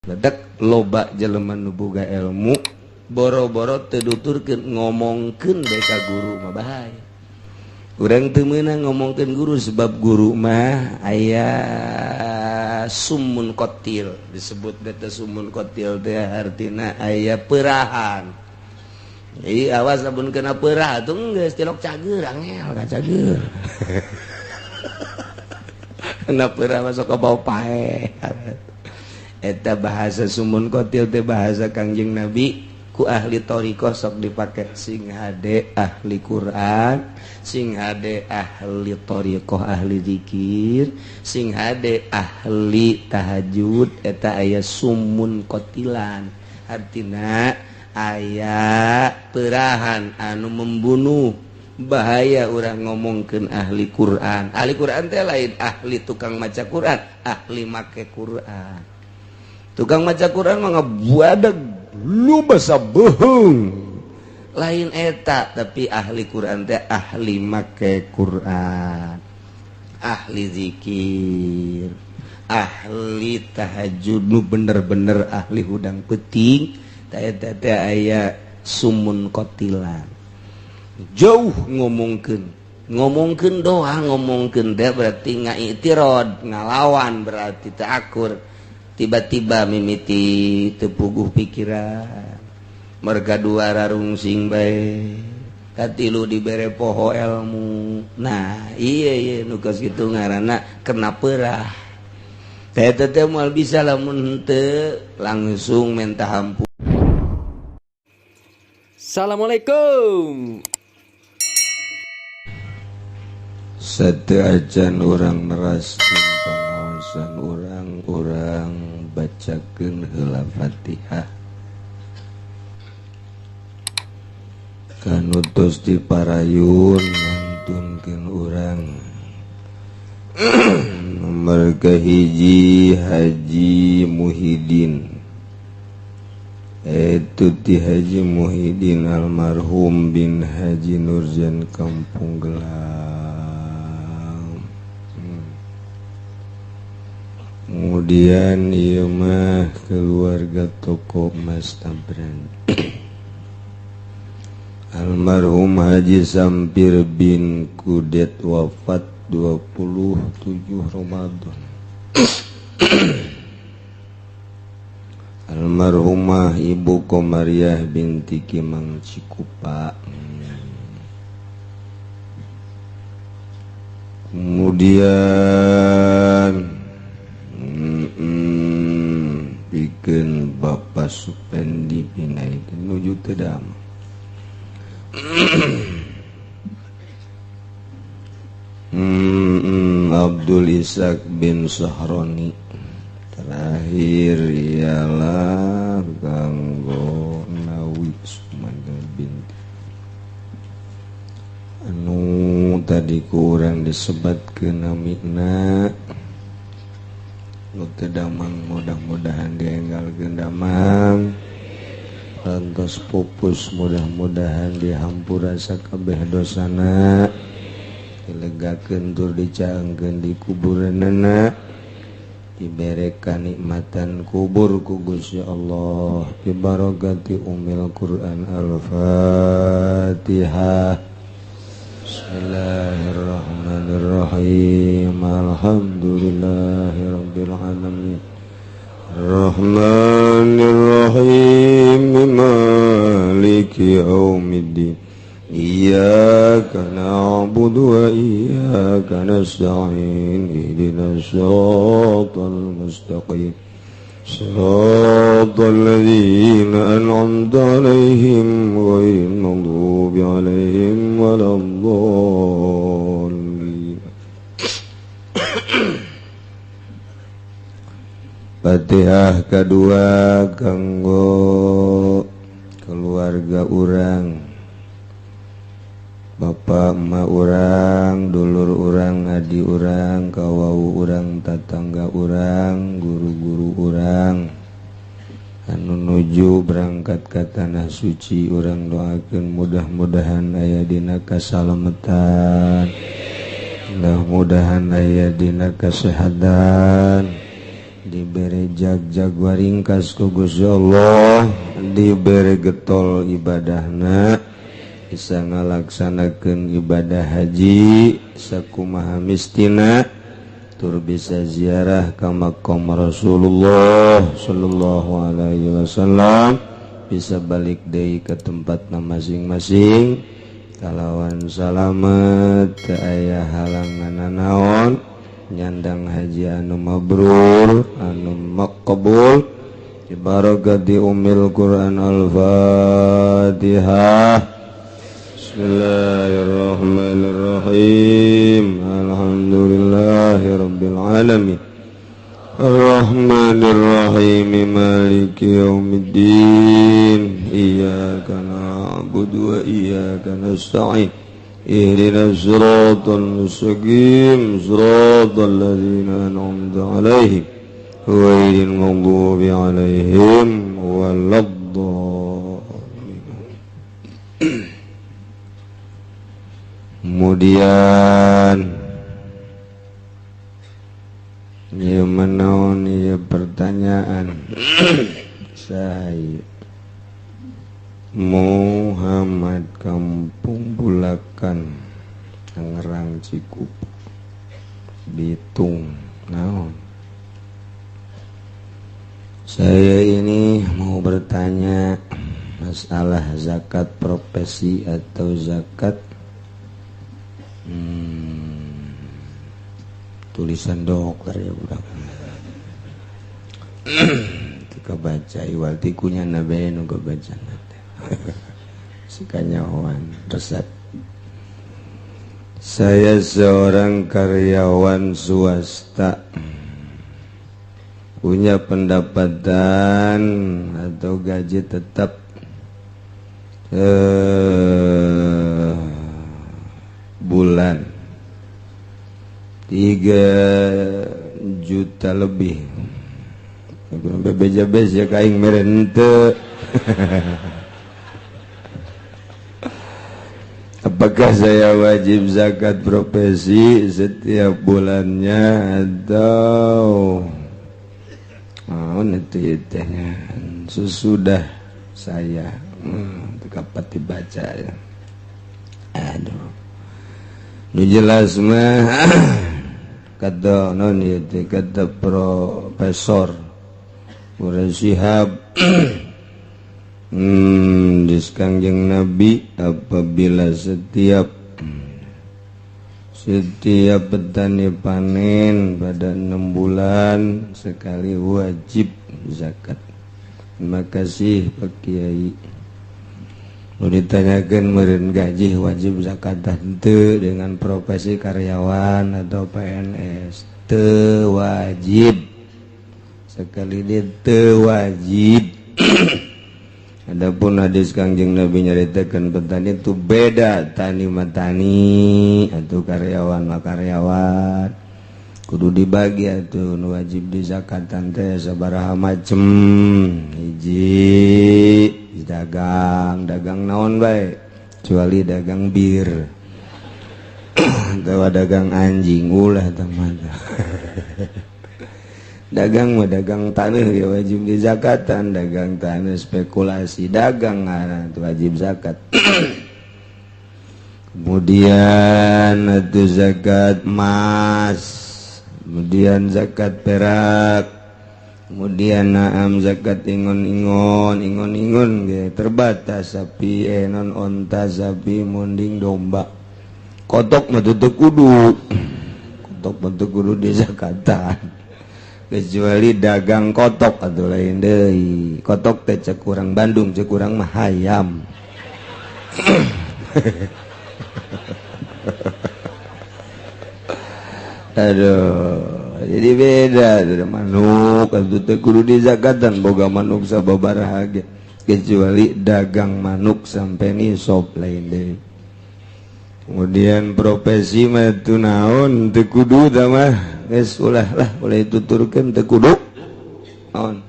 ledak loba jelema nu boga ilmu boro-boro teu nuturkeun ngomongkeun bae ka guru mah bahaya. Urang teu meunang ngomongkeun guru sebab guru mah aya summun qatil, disebut beta summun qatil teh artina aya peurahan. Jadi awas lamun kena peurah tuh geus cilok cager angel ka cager. Kena peurah masuk ka bau pae. Eta bahasa summun qatil teh bahasa Kangjeng Nabi ku ahli thariqah sok dipake sing hade ahli Quran, sing hade ahli thariqah ahli zikir, sing hade ahli tahajud eta aya summun qatilan. Artina aya peurahan anu membunuh. Bahaya urang ngomongkeun ahli Quran. Ahli Quran teh lain ahli tukang maca Quran, ahli make Quran. Tukang maca Quran mah ngabuadag lu basa beheung. Lain eta, tapi ahli Quran teh ahli make Quran. Ahli zikir, ahli tahajud nu bener-bener ahli hudang peuting. Ta eta teh aya summun qatilan. Jauh ngomongkeun doang ngomongkeun teh berarti ngaitirad, ngalawan berarti teu akur. Tiba-tiba mimiti tepuguh pikiran merga dua rarungsing bae katilu dibere poho ilmu. Nah iya nu geus kitu ngaranna kena peurah. Teh teh moal bisa lamun teu langsung minta ampun. Assalamualaikum. Sateuacan urang neraskeun pangaosan urang bacakeun heula Fatihah. Kanutus diparayun ngantunkeun urang. Nomor kahiji Haji Muhyiddin. Itu ti Haji Muhyiddin almarhum bin Haji Nurjan Kampung Gelang. Kemudian ieu mah keluarga toko Mas Tabran. Almarhum Haji Sampir bin Kudet wafat 27 Ramadan. Almarhumah Ibu Komariah binti Kimang Cikupa. Kemudian pikeun Bapak Supendi pinaikeun nuju teu damang. Abdul Ishak bin Sahroni. Terakhir ialah kanggo Nawi Sumanda binti. Anu tadi ku urang disebatkeun namina nu teu damang mudah-mudahan dienggalkeun damang. Lantos pupus mudah-mudahan dihampura sakabeh dosana. Dilegakeun tur dicaengkeun di kuburanna. Dibere kanikmatan kubur ku Gusti Allah bi barakati Ummil Quran Al-Fatihah. Bismillahirrahmanirrahim. Alhamdulillahirabbil alamin. Arrahmanirrahim. Maliki yaumiddin. Iyyaka na'budu wa iyyaka nasta'in. Ihdinas siratal mustaqim. Siratal ladzina an'amta 'alaihim ghairil maghdubi 'alaihim waladdallin. Fatihah kedua kanggo keluarga urang. Bapak emak urang, dulur urang, adi urang, kawau urang, tatangga urang, guru-guru urang anu nuju berangkat ka tanah suci. Urang doakeun mudah-mudahan aya dina kasalamatan, mudah-mudahan aya dina kasehatan, diberi jag-jagwa ringkas ku Gusti Allah, diberi getol ibadahna, bisa ngalaksanakeun ibadah haji sakumaha mistina, tur bisa ziarah ka makam Rasulullah sallallahu alaihi wasallam, bisa balik deui ke tempatna masing-masing kalawan salamet, teu aya halangan naon, nyandang haji anu mabrur anu maqbul ibarakati ummil Quran al-Fatihah. Bismillahirrahmanirrahim. Alhamdulillahirabbil alamin. Ar-Rahmanir-Rahim. Maliki yaumiddin. Iyyaka na'budu wa iyyaka nasta'in. Ihdinas siratal mustaqim, siratal ladzina an'amta 'alaihim ghairil maghdubi 'alaihim waladdallin. Kemudian ya menaon ya pertanyaan saya Muhammad Kampung Bulakan Tangerang Cikupa Bitung naon. Saya ini mau bertanya masalah zakat profesi atau zakat tulisan dokter ya budak. Tika baca iwal tikunya nabe nu baca nate. Sekanyawan resep. Saya seorang karyawan swasta, punya pendapatan atau gaji tetap bulan 3 juta lebih. Bebeja-beja ya kaing merente. Apakah saya wajib zakat profesi setiap bulannya atau nanti sesudah saya kapan dibaca ya. Aduh, nu jelas mah kata non itu kata Profesor Mursyihab Kangjeng Nabi, apabila setiap petani panen pada 6 bulan sekali wajib zakat. Terima kasih Pak Kiai. Mau ditanyakan meureun gaji wajib zakat teu dengan profesi karyawan atau PNS teu wajib. Sekali dia teu wajib. Adapun hadis Kangjeng Nabi nyaritakeun petani itu beda, tani mah tani atau karyawan mah karyawan. Kudu dibagi atuh nu wajib dizakatan teh sabaraha macem. Hiji dagang naon bae kecuali dagang bir. Atawa dagang anjing ulah teman. Dagang mah dagang tanah ya wajib dizakatan, dagang tanah spekulasi dagang itu wajib zakat. Kemudian itu zakat emas, kemudian zakat perak, kemudian naam zakat ingon-ingon terbatas sapi non onta sapi munding domba. Kotok mah teu kudu, kotok mah teu kudu dizakatan. Kecuali dagang kotok atau lain deui. Kotok teh cek urang Bandung, cek urang mah hayam. Aduh, jadi beda tuh manuk atuh teh kudu dizakatan boga manuk sababaraha ge. Kecuali dagang manuk sampai nisab lain deui. Kemudian profesi mah teu naon teu kudu tah mah geus ulah lah boleh tuturkeun teu kudu naon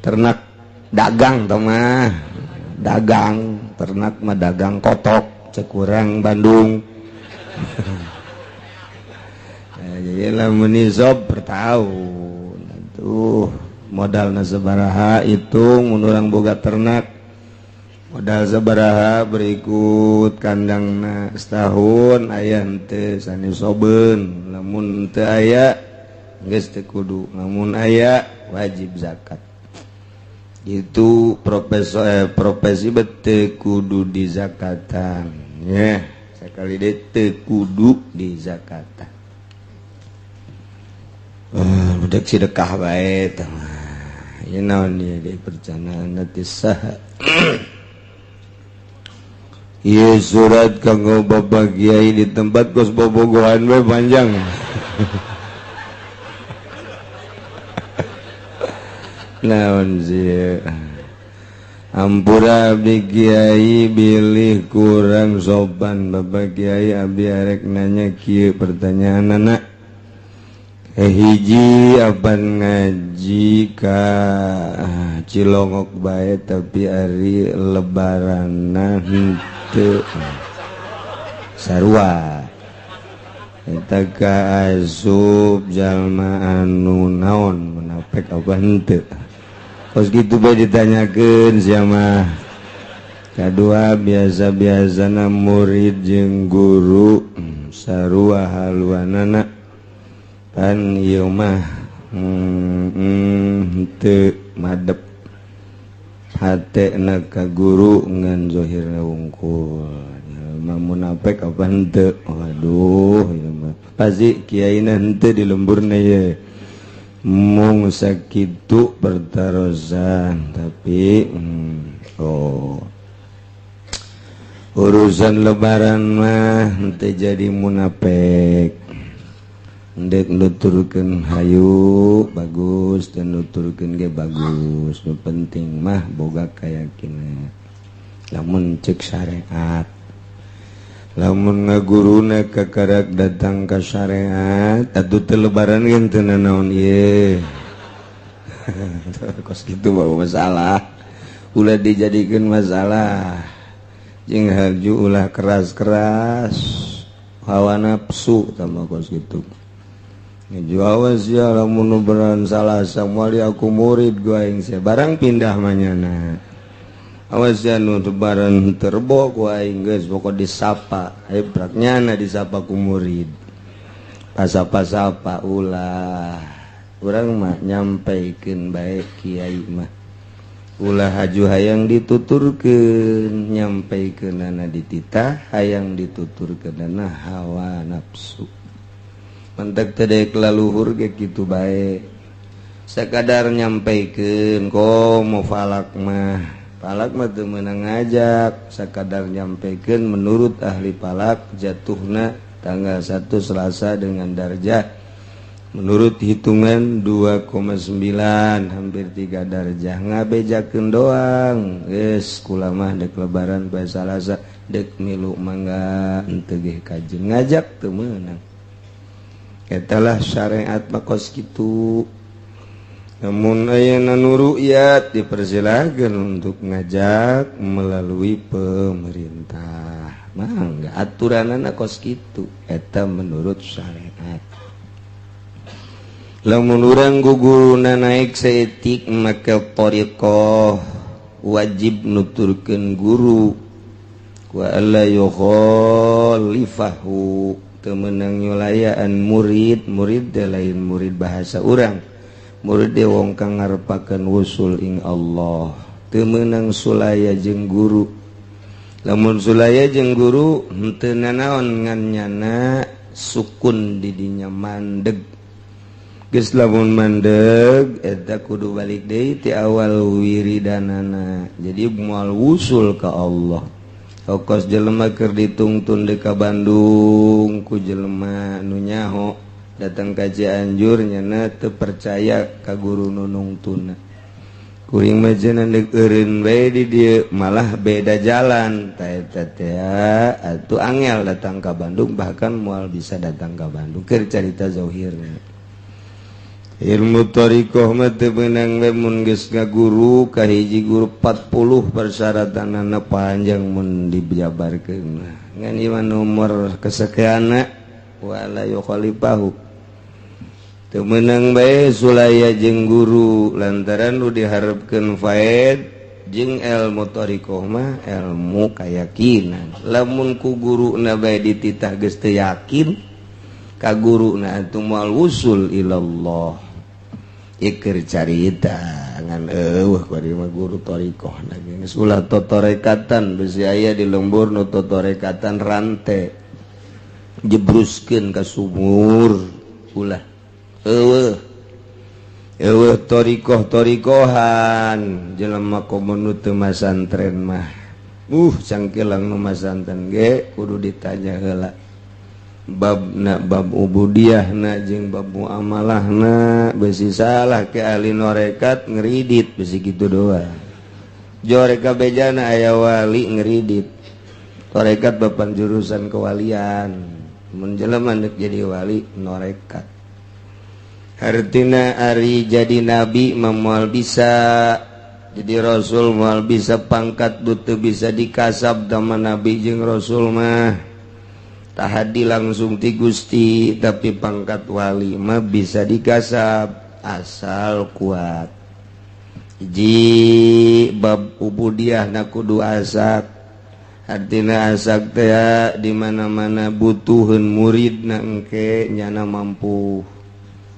ternak dagang tah mah dagang ternak mah dagang kotok cek urang Bandung. Jadi lamun nisab per tahun atuh modalna sabaraha itu mun urang boga ternak modal sabaraha berikut kandangna setahun aya henteu sanisobeun lamun teu aya geus teu kudu lamun aya wajib zakat itu profesi bete kudu di zakatan ya sekali deui teu kudu di zakatan budak sedekah bae tah ieu naon ieu di percanaan teh saha ieu surat kanggo Bapak Kiai di tempat kos bobogohan we panjang naon sih ampura abdi Kiai bilih kurang sopan Bapak Kiai abdi arek nanya kieu pertanyaan anak hiji apan ngaji ka Cilongok bae tapi ari lebaranna henteu sarua eta ka asup jalma anu naon munafik apa henteu kos kitu bae ditanyakeun sia mah kadua biasa-biasana murid jeung guru sarua haluanana kan ieu mah henteu madep hatena ka guru ngan zahirna wungkul mah munafik apa henteu waduh ieu mah pasti kiaina henteu di lemburna ye mung sakitu pertarosan tapi urusan lebaran mah henteu jadi munafik ndek nuturkeun hayu bagus dan nuturkeun ge bagus nu penting mah boga kayakinan lamun ceuk syariat lamun ngaguruna kakarak datang ka syariat atuh teu lebaran geus teu naon ieu kos kitu bae masalah ulah dijadikeun masalah jeung haju ulah keras-keras hawa nafsu tambah kos kitu ngejuawas ya lamun beran salah samali aku murid gua aing sia barang pindah manyana awas ya nu lebaran terbo ku aing geus pokok disapa hebraknya disapa ku murid pasapa-sapa ulah urang mah nyampaikeun bae kiai mah ulah haju hayang dituturkeun nyampaikeunana dititah hayang dituturkeunana hawa nafsu mentek tedek laluhur ge kitu bae sakadar nyampaikeun ko mau falak mah teu meunang ngajak sakadar nyampaikeun menurut ahli falak jatuhna tanggal 1 Selasa dengan darjah menurut hitungan 2,9 hampir 3 darjah ngabejakeun doang geus kula mah dek lebaran bae Salasa dek milu mangga henteu ge kajen ngajak teu meunang etalah syariat makos kitu namun ayeuna nu ru'yat dipersilakan untuk ngajak melalui pemerintah mangga aturanana kos kitu eta menurut syariat lamun urang guguruna naik saeutik make thariqah wajib nuturkeun guru wa alla yukhalifahu temenang nyulayaan murid teh lain murid bahasa urang murid teh wong kang ngarepakeun wusul ing Allah teu meunang sulaya jeung guru lamun sulaya jeung guru henteu nanaon ngan nyana sukun di dinya mandeg geus lamun mandeg eta kudu balik deui ti awal wiridanana jadi moal wusul ka Allah kos jelema keur ditungtun di ka Bandung ku jelema nu nyaho datang ka Cianjur nyana teu percaya ka guru nu nungtuna kuring mah cenah deuk eureun bae di dieu malah beda jalan ta eta teh atuh angel datang ka Bandung bahkan moal bisa datang ka Bandung keur carita zahirna ilmu thariqah mah teu meunang we mun geus ngaguru ka hiji guru 40 persyaratanana panjang mun dijabarkeun ngan ieu nomor kesekianna wala yukhalifahu menang bae sulaya jeung guru lantaran nu diharapkeun faed jeung ilmu thariqah mah ilmu kayakinan lamun ku guruna bae dititah geus teu yakin ka guruna atuh moal wusul ilallah ikeur carita ngan eueuh bari mah guru thariqah geus ulah totorekatan bisi aya di lembur nu totorekatan rante jebruskeun ka sumur ulah thariqah-thariqahan jelema komun teu masantren mah cangkilang nu masantren ge kudu ditanya heula bab ubudiyahna jeung bab muamalahna besi salah ke ahli norekat ngeridit besi kitu doang jorek kabejana aya wali ngeridit torekat bapan jurusan kewalian mun jelema neuk jadi wali norekat artina ari jadi nabi moal bisa jadi rasul moal bisa pangkat teu bisa dikasab dama nabi jeung rasul mah tahadi langsung ti Gusti tapi pangkat wali mah bisa dikasab asal kuat ji bab ubudiyahna kudu asak artina asak teh di mana-mana butuheun muridna engke nyana mampu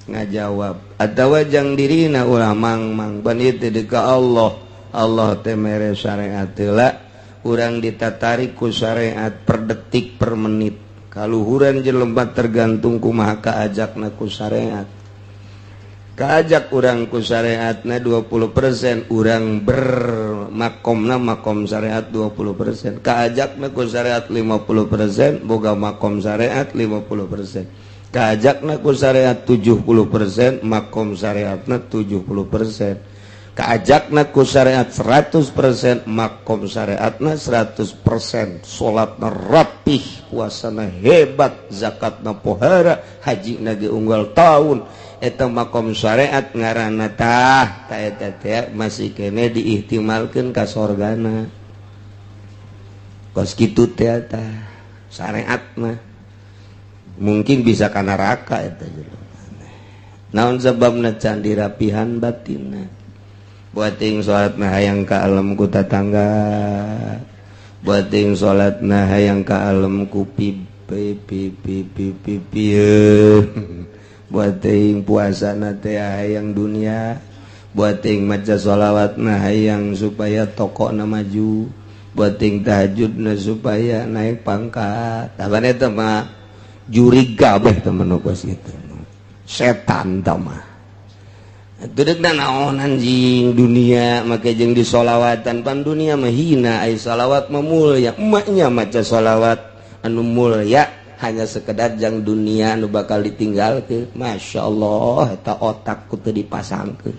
ngajawab atawa jang dirina ulah mang ban ieu teh ka Allah teh mere syariat heula urang ditatarik ku syariat per detik per menit kaluhuran jelema tergantung kumaha kaajakna ku syariat kaajak urang ku syariatna 20% urang bermakomna makom syariat 20% kaajakna ku syariat 50% boga makom syariat 50% kaajakna ku syariat 70% makom syariatna 70% kaajakna ku syariat 100% makom syariatna 100% salatna rapih puasana hebat zakatna pohara hajina ge unggal taun eta makom syariat ngaranna tah eta teh masih kene diihtimalkeun ka sorgana kos kitu teh tah syariat mah mungkin bisa ka neraka eta naon sababna can dirapihan batinna buat ting salatna hayang ka alam ku tatangga buat ting salatna hayang ka alam ku buat ting puasana teh hayang dunia buat ting maca sholawatna hayang supaya tokona maju buat ting tahajudna supaya naik pangkat taban eta mah juri gabeh temen kos gitu setan tamah tudegna naon anjing dunia make jeung disolawatan pan dunia mah hina ai salawat mah mulya emaknya maca salawat anu mulya hanya sekedar jang dunia anu bakal ditinggalkeun masyaallah eta otakku teu dipasangkeun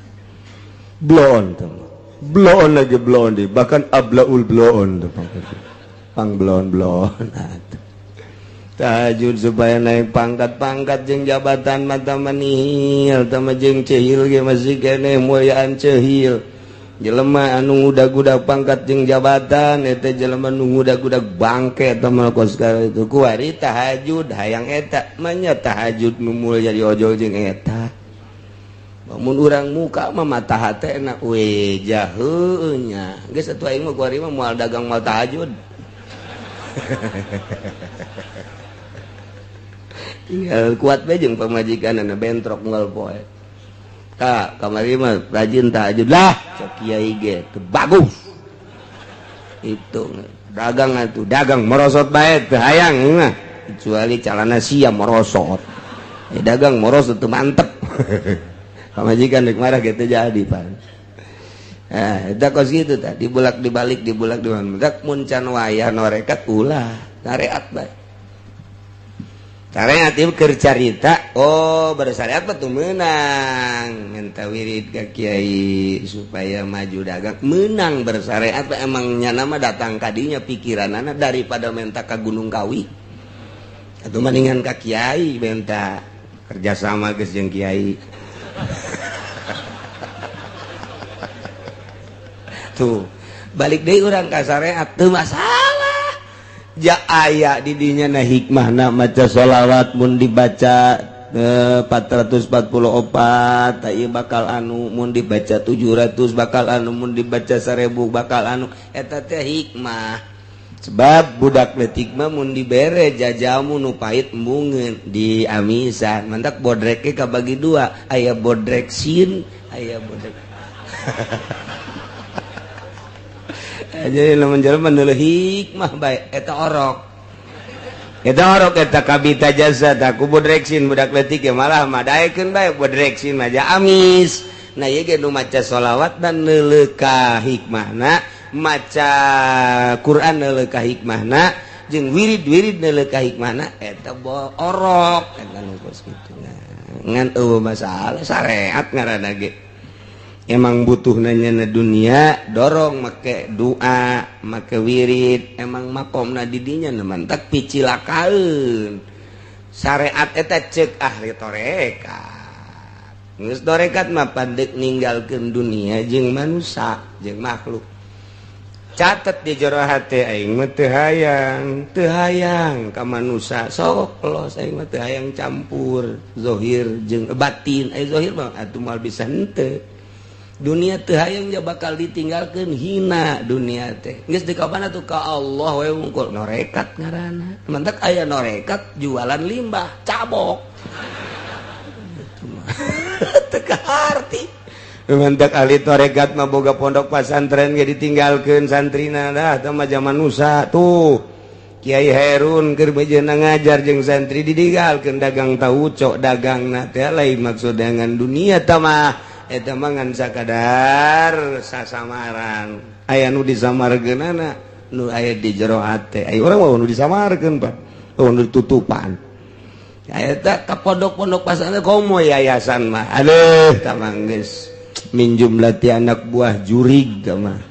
blon teh blon lagi blon deh bahkan ablaul blon pang blon atuh tahajud supaya naik pangkat-pangkat jeung jabatan mata manihil tama jeung cehil ge masih keneh mulyaan cehil jelema anu ngudag-udag pangkat jeung jabatan eta jelema nu ngudag-udag bangke tama kos itu kuari tahajud hayang eta manya tahajud nu mulya diojol jeung eta mun urang muka mah mata hatena we jaheu nya geus atuh aing mah kuari mah moal dagang moal tahajud tinggal kuat bae jeung pamajikanna bentrok unggal poe ka kamari mah rajin tahajud lah cek kiai ge teu bagus itu dagang atuh dagang merosot bae teu hayang mah kecuali calana sia merosot dagang merosot teu mantep pamajikan deuk marah gitu jadi pan eta kos kitu tah dibulak dibalik dak mun can wayah norekat ulah syariat bae syariat ieu keur carita bersyariat mah teu meunang minta wirid ka kiai supaya maju dagang meunang bersyariat emang nyana mah datang ka dinya pikiranana daripada menta ka Gunung Kawi atuh mendingan ka kiai menta kerjasama geus jeung kiai tuh balik deui urang ka syariat teu masalah ja aya di dinya na hikmahna maca sholawat mun dibaca 444 ieu bakal anu mun dibaca 700 bakal anu mun dibaca 1000 bakal anu eta teh hikmah. Sebab budak leutik mah mun dibere jajamu nu pait embungeun di amisan mantak bodreke kabagi dua aya bodrek sin aya bodrek jadi lamun jelema nu hikmah bae eta orok eta kabita jasa tah ku bodrek sin budak leutik ge malah madaekeun bae bodrek sin mah amis nah ieu ge nu maca sholawat dan neuleuh ka hikmahna maca Quran neuleuh ka hikmahna jeung wirid-wirid neuleuh ka hikmahna eta orok eta nu geus kitu ngan eueuh masalah syariat ngaranna ge emang butuh nanya dunia dorong make doa make wirid emang makomna di dinya mantak picilakaeun syariat eta ceuk ahli tarekat geus tarekat mah pandek ninggalkeun dunia jeung manusia jeung makhluk. Catat di jero hati aing mah teu hayang ka manusia sok los aing mah teu hayang campur zahir jeung batin zahir mah atuh moal bisa henteu dunia teu hayang ja bakal ditinggalkeun hina dunia teh geus di kabana tuh ka Allah we wungkul norekat ngaranna mantak aya norekat jualan limbah cabok teu kaharti mantak ahli tarekat mah boga pondok pesantren ge ditinggalkeun santrina dah tah mah zaman nusa tuh Kiai Herun keur bejeuna ngajar jeung santri ditinggalkeun dagang tauco dagangna teh lain maksud dengan dunia tah mah eta mah ngan sakadar sasamaran aya nu disamargeunana nu aya di jero hate aya urang mah nu disamarkeun Pak nu ditutupan eta ka pondok-pondok pesantren komo yayasan mah aduh tah mah geus minjum lati anak buah jurig mah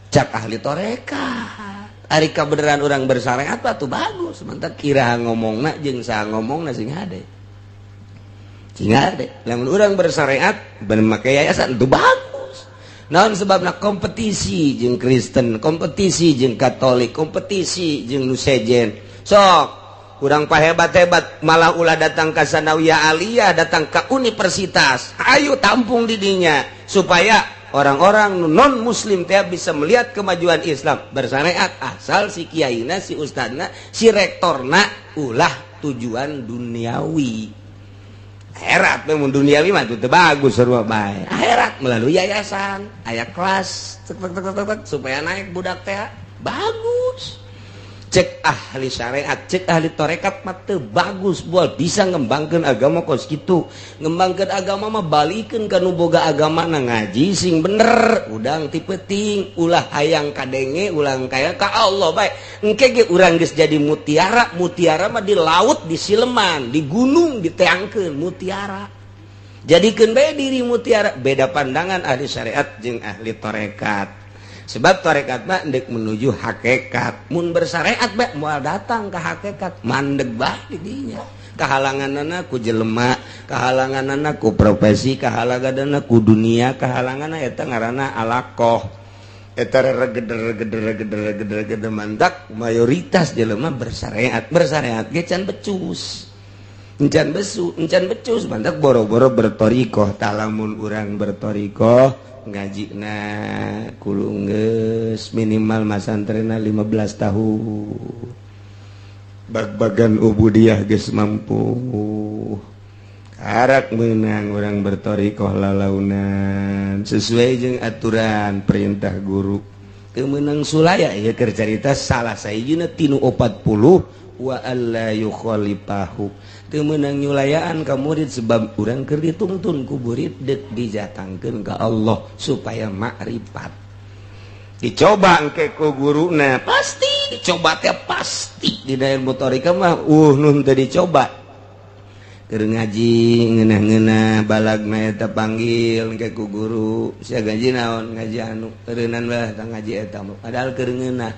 cak ahli tarekat ari kabeneran urang bersyariat tuh bagus mantak kira ngomongna jeung saha ngomongna sing hade lamun urang bersyariat bener make yayasan itu bagus naon sebabna kompetisi jeung Kristen kompetisi jeung Katolik kompetisi jeung nu sejen sok urang pahebat-hebat malah ulah datang ke sanawiyah aliyah datang ke universitas ayo tampung di dinya supaya orang-orang non muslim teh bisa melihat kemajuan Islam bersyariat asal si kiaina si ustadna si rektorna ulah tujuan duniawi akhirat memang duniawi mah teu bagus sarua bae akhirat melalui yayasan aya kelas supaya naik budak teh bagus cek ahli syariat cek ahli tarekat mah teu bagus buat bisa ngembangkeun agama kos kitu ngembangkeun agama mah balikeun ka nu boga agamana ngaji sing bener udang ti peuting ulah hayang kadenge ulang kaya ka Allah bae engke ge urang geus jadi mutiara mah di laut di sileman di gunung diteangkeun mutiara jadikeun bae diri mutiara beda pandangan ahli syariat jeung ahli tarekat. Sebab tarekat mah endek menuju hakikat. Mun bersyariat bae moal datang ke hakikat, mandeg bae di dinya. Kahalanganana ku jelema, kahalanganana ku profesi, kahalanganana ku dunia, kahalanganana eta ngaranna alaqah. Eta regeder mantak mayoritas jelema bersyariat. Bersyariat ge can becus. Encan becus mantak boro-boro bertorikoh. Talamun urang bertorikoh ngajina kudu geus minimal masantrenna 15 tahun bag-bagan ubudiyah geus mampu karak meunang urang bertorikoh lalaunan sesuai jeung aturan perintah guru teu meunang sulaya ieu keur carita salah sahijina tinu 40 wa alla yukhalifahu teu meunang nyulayaan ka murid sebab urang keur dituntun ku murid deuk dijatangkeun ka Allah supaya makrifat dicoba engke ku guruna pasti dicoba teh pasti di daerah motorika mah nun teu dicoba keur ngaji ngeunah-ngeunah balagna eta panggil engke ku guru sia ngaji naon ngaji anu eueunan bae tah ngaji eta padahal keur ngeunah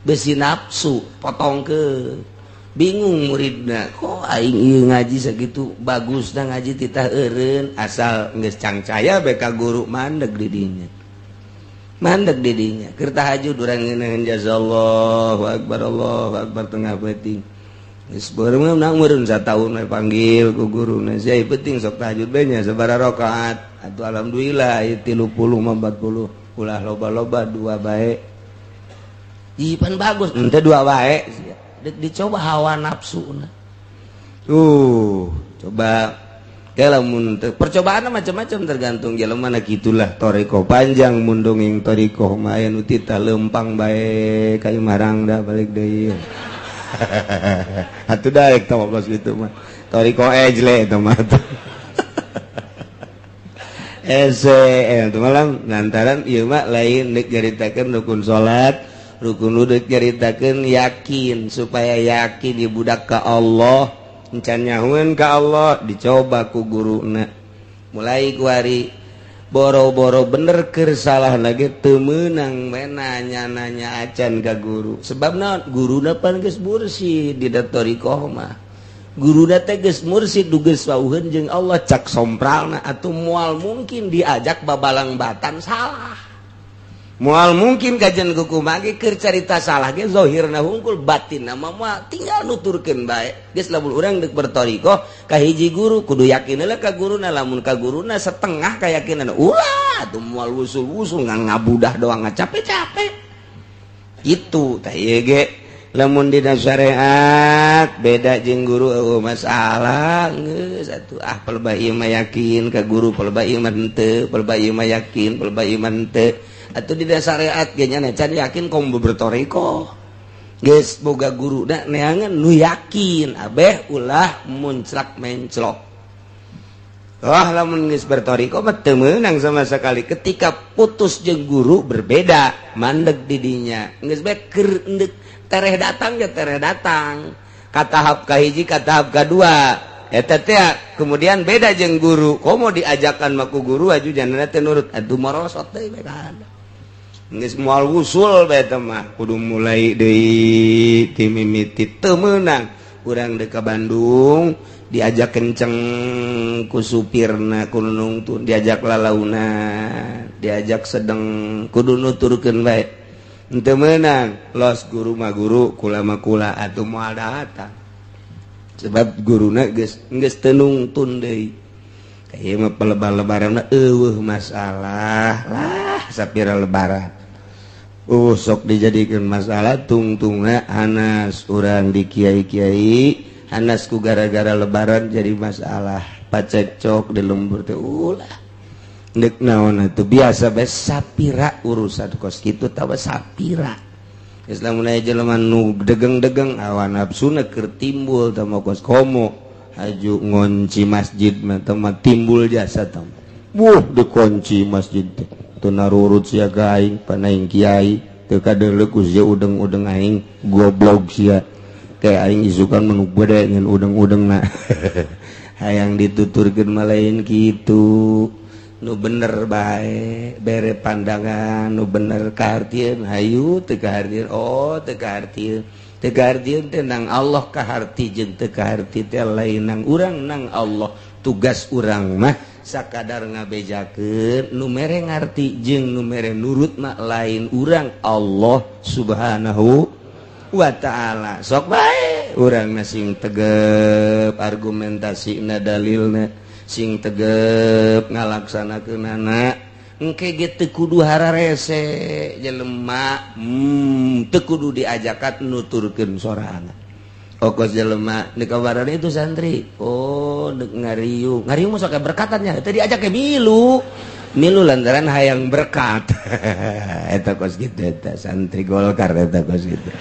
besi nafsu potongkeun bingung muridna kok aing ieu ngaji sakitu bagusna ngaji titah eureun asal geus cangcaya bae ka guru mandeg di dinya keur tahajud urang ngeunaheun jazallahu akbar Allahu akbar tengah peuting geus beureum menang meureun satahun we panggil ku guruna sia penting sok tahajud bae nya sabaraha rakaat atuh alhamdulillah ieu 30 mah 40 ulah loba-loba 2 bae pan bagus ente 2 bae dek dicoba hawa nafsuna coba lamun percobaan macam-macam tergantung jelema na gitulah toriko panjang mun dongeng toriko mah aya nu tita lempang bae ka Imarang dah balik deui atuh daek tah bos gitu mah toriko ejle eta mah itu malam lantaran ieu mah lain deuk nyaritakeun rukun salat rukun deuk nyaritakeun yakin supaya yakin di budak ka Allah encan nyahueun ka Allah dicoba ku guruna mulai ku hari boro-boro bener keur salah lagi teu meunang we nanya acan ka guru sebab naon guruna pan geus mursyid di datorikoh mah guruna teh geus mursyid du geus wauheun jeung Allah cak sompralna atuh moal mungkin diajak babalang batan salah moal mungkin kajian kukumah ge keur carita salah ge zahirna hungkul batinna mah tinggal nuturkeun bae geus lamun urang deuk bertorikoh ka hiji guru kudu yakin heula ka guruna lamun ka guruna setengah kayakinan ulah atuh moal wusul-wusul ngabudah doang capek-capek itu tah ieu ge lamun dina syariat beda jeung guru masalah geus atuh pelba ieu mah yakin ka guru pelba ieu mah henteu pelba ieu mah yakin pelba ieu mah henteu atau di dasar syariat genya can yakin kaum bertoriko geus boga guru da neangan nu yakin abeh ulah munclak menclok lamun geus bertoriko mah teu meunang sama sekali ketika putus jeung guru berbeda mandeg di dinya geus bae keur endek tereh datang ya tereh datang ka tahap kahiji ka tahap kadua eta teh kemudian beda jeung guru komo diajakan mah ku guru aju janana teh nurut atuh marosot deui bae kada geus moal wusul bae teh mah kudu mulai deui ti mimiti teu meunang urang deuk ka Bandung diajak kenceng ku supirna kudu nungtun diajak lalauna diajak sedeng kudu nuturkeun bae henteu meunang los guru mah guru kula mah kula atuh moal datang sebab guruna geus teu nungtun deui ieu mah lebaran eueuh masalah lah sapira lebaran sok dijadikeun masalah tungtungna hanas urang di kiai-kiai hanas ku gara-gara lebaran jadi masalah pacekcok di lembur teh ulah deuk naon atuh biasa bae sapira urusan kos kitu tah sapira geus lamun aya jelema nu degeng-degeng awan nafsuna keur timbul tah kos komo aju ngunci masjid mah timbul jasa tah dikunci masjid teh teu narurut sia ka aing panaing kiai teu kadeuleu ku sia udeng-udeng aing goblok sia kayak aing isukan menu bade ngan udeng-udengna hayang dituturkeun mah lain kitu nu bener bae bere pandangan nu bener kahartieun hayu teu kahartieun teu kahartieun teu kahartieun teh nang Allah kaharti jeung teu kaharti teh lain nang urang nang Allah tugas urang mah sakadar ngabejakeun nu mere ngarti jeung nu mere nurut mah lain urang Allah subhanahu wa ta'ala sok bae urangna sing tegep argumentasina dalilna sing tegep ngalaksanakeunana engke ge teu kudu hararese jelema teu kudu diajakan nuturkeun sorangan okos jelema di kabaran itu santri deuk ngariung mah sok berkatannya teu diajak ke milu lantaran hayang berkat eta kos kitu eta santri Golkar eta kos kitu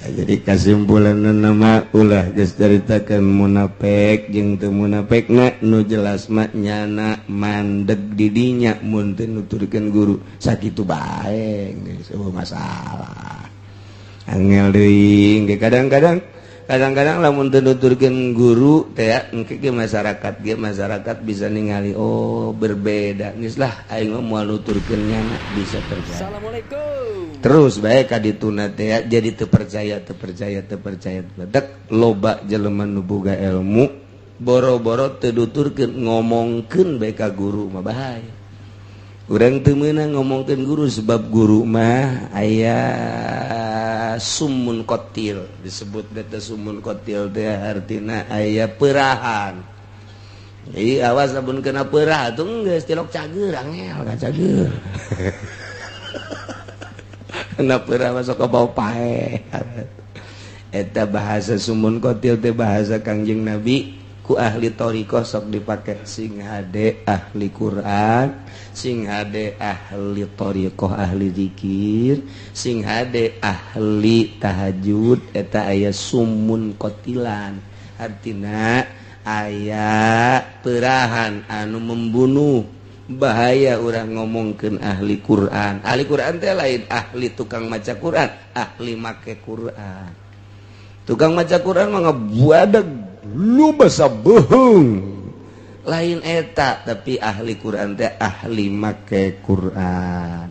jadi kesimpulanna nama ulah geus caritakeun munafik jeung teu munafikna nu jelas mah nyana mandeg di dinya mun teu nuturkeun guru sakitu bae geus masalah angel deui engke kadang-kadang lamun teu nuturkeun guru teh engke ge masyarakat bisa ningali berbeda geus lah aing mah moal nuturkeun nyana bisa terjadi. Assalamualaikum. Terus bae ka dituna teh jadi teu percaya dek loba jelema nu boga ilmu boro-boro teu nuturkeun ngomongkeun bae ka guru mah bahaya. Urang teu meunang ngomongkeun guru sebab guru mah aya sumun kotil disebut beta sumun kotil teh artina aya perahan. Jadi awas lamun kena perah tuh geus tilok cager angel ka cager. Kena perah masuk ke bau pae. Eta bahasa sumun kotil teh bahasa Kangjeng Nabi ku ahli thariqah sok dipake sing hade ahli Quran, sing hade ahli thariqah ahli zikir, sing hade ahli tahajud. Eta aya sumun kotilan artina aya perahan anu membunuh. Bahaya orang ngomongkeun ahli Quran. Ahli Quran teh lain ahli tukang maca Quran, ahli make Quran. Tukang maca Quran mah ngabuadag lu basa bohong. Lain eta, tapi ahli Quran teh ahli make Quran,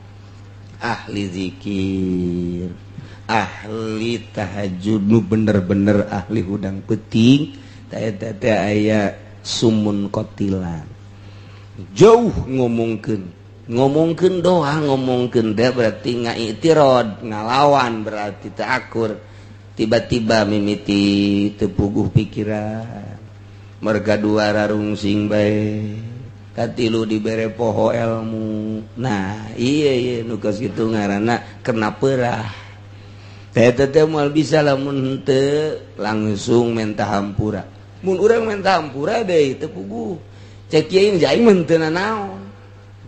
ahli zikir, ahli tahajud nu bener-bener ahli hudang peuting. Eta teh aya sumun kotilan. Jauh ngomongkeun doa ngomongkeun teh berarti ngaitirad, ngalawan berarti teu akur. Tiba-tiba mimiti tepuguh pikiran merga dua rarungsing bae katilu dibere poho ilmu. Nah iya nu geus kitu ngaranna kena perah. Eta teh moal bisa lamun teu langsung menta hampura. Mun urang menta hampura deui teu puguh. Cek kieu aing mah teu nanaon.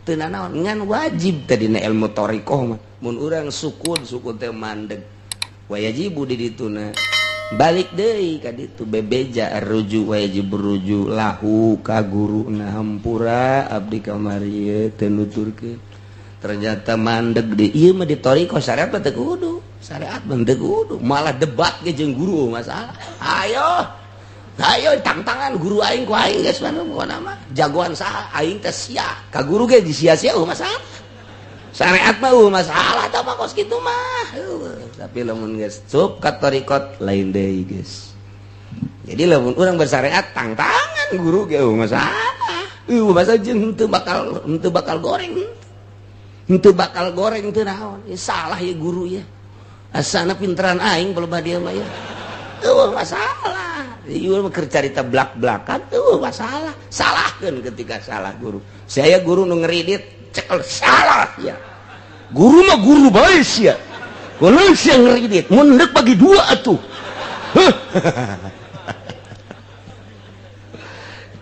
Teu nanaon ngan wajib teh dina ilmu thariqah mah. Mun urang sukun teh mandeg. Wajibu di dituna balik deui ka ditu bebeja ruju wajib ruju lahu ka guruna hampura abdi kamari teu nuturkeun ternyata mandeg di ieu mah di thariqah syariat teh kudu syariat mah teu kudu malah debat ge jeung guru masalah ayo tangtangan guru aing ku aing geus pokona mah jagoan saha aing teh sia ka guru ge disia-sia masalah syariat mah masalah tah mah kos kitu mah. Tapi lamun geus cup ka thariqat lain deui geus. Jadi lamun urang bersyariat tangtangan guru ge masalah. Masa jeung henteu bakal goreng. Henteu bakal goreng teu naon. Salah ya guru ya. Asana pinteran aing baloba dia mah ya. Masalah. Ieu mah keur carita blak-blakan masalah. Salahkeun ketika salah guru. Saya guru nu ngeridit cekel salah ya. Guru mah guru bae sia. Kalau sia ngeridit, mun deuk bagi dua atuh.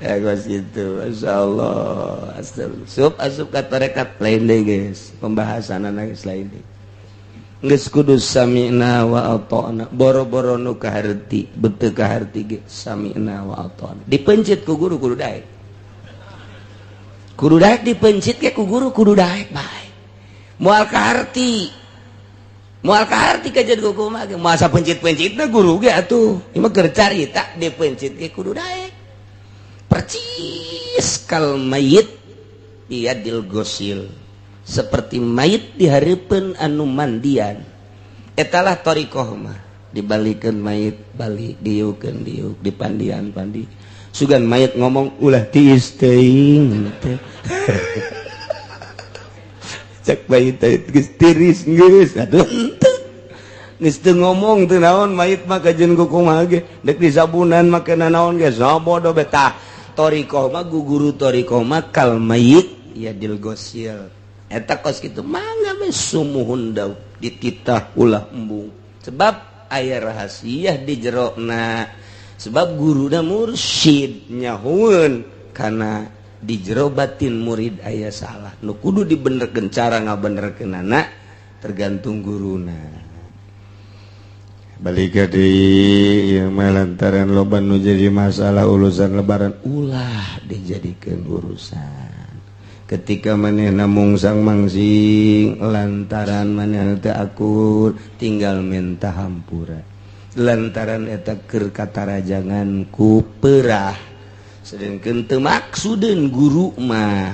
Ya gos itu, masyaallah. Asup ka tarekat lain deui geus. Pembahasanana geus lain deui. Geus kudu sami'na wa ata'na. Boro-boro nu kaharti, beteu kaharti ge sami'na wa ata'na. Dipencit ku guru kudu daek. Kudu daek dipencit ke ku guru kudu daek bae. Moal kaharti ka jadi kumaha ge masa pencit-pencitna guru ge atuh. Ieu mah keur carita dipencit ge kudu daek. Percis kal mayit biadil gosil. Seperti mayit dihareupeun anu mandian. Etalah thariqah mah. Dibalikeun mayit balik dieukeun diuk dipandian pandi. Sugan mayit ngomong ulah tiis teuing teh. Cek mayit geus tiris geus atuh henteu. Geus teu ngomong teu naon mayit mah kajeun kumaha ge. Dek disabunan make nanaon ge sabodo betah. Thariqah mah guru thariqah mah kal mayit ya dil gosil. Eta kos kitu mangga we sumuhun daud dititah ulah embung. Sebab aya rahasia di jerona. Sebab guruna mursyid nyahueun kana di jero batin murid aya salah nu kudu dibenerkeun cara ngabenerkeunana tergantung guruna. Balik deui ieu mah lantaran loba nu jadi masalah urusan lebaran ulah dijadikeun urusan. Ketika manehna mungsang mangsing lantaran manehna teu akur tinggal minta hampura. Lantaran eta keur katarajangan ku perah sedengkeun teu maksudeun guru mah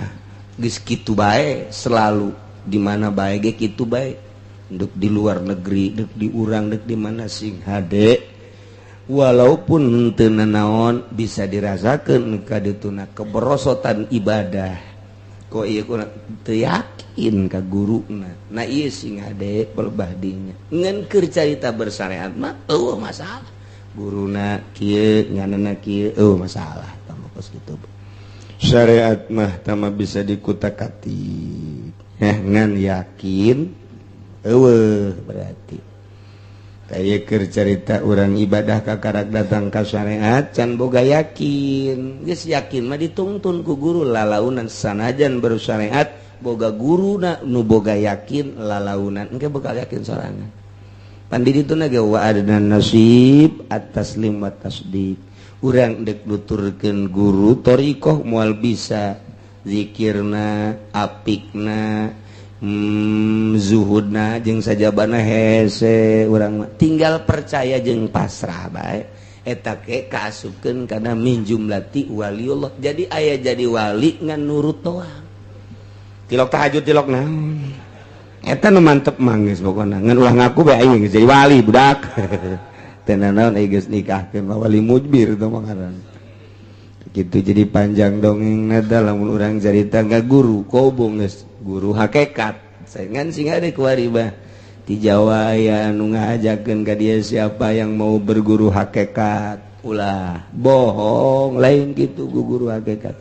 geus kitu bae selalu di mana bae ge kitu bae deuk di luar negeri deuk di urang deuk di mana sing hade walaupun teu nanaon bisa dirasakeun kadituna keberosotan ibadah kok ieu kurang teu yakin ka guruna. Nah ieu sing hade pelebah dinya. Ngan keur carita bersyariat mah eueuh masalah. Guruna kieu nganana kieu eueuh masalah tama kos kitu. Syariat mah tama bisa dikutak-atik. Ngan yakin eueuh berarti. Kayak keur carita urang ibadah ka karak datang ka syariat can boga yakin. Geus yakin mah dituntun ku guru lalaunan sanajan baru syariat boga guruna nu boga yakin lalaunan engke bakal yakin sorangan. Pan di dituna ge wa adna nasib at-taslim wa tasdiq. Urang dek nuturkeun guru thariqah moal bisa zikirna, apikna, zuhudna jeung sajabana hese urang tinggal percaya jeung pasrah bae eta ke kaasupkeun kana min jumlati waliullah. Jadi aya jadi wali ngan nurut doang. Tilok tahajud tilok naon eta nu mantep mah geus pokona ngan ulah ngaku bae aing geus jadi wali budak teu naon aing geus nikahkeun wali mujbir teh mah ngaran kitu. Jadi panjang dongengna da lamun urang carita ka guru kobong geus guru hakikat saingan sing ada kuari bah di Jawa ya anu ngajakeun ka dia siapa yang mau berguru hakikat ulah bohong lain gitu guru hakikat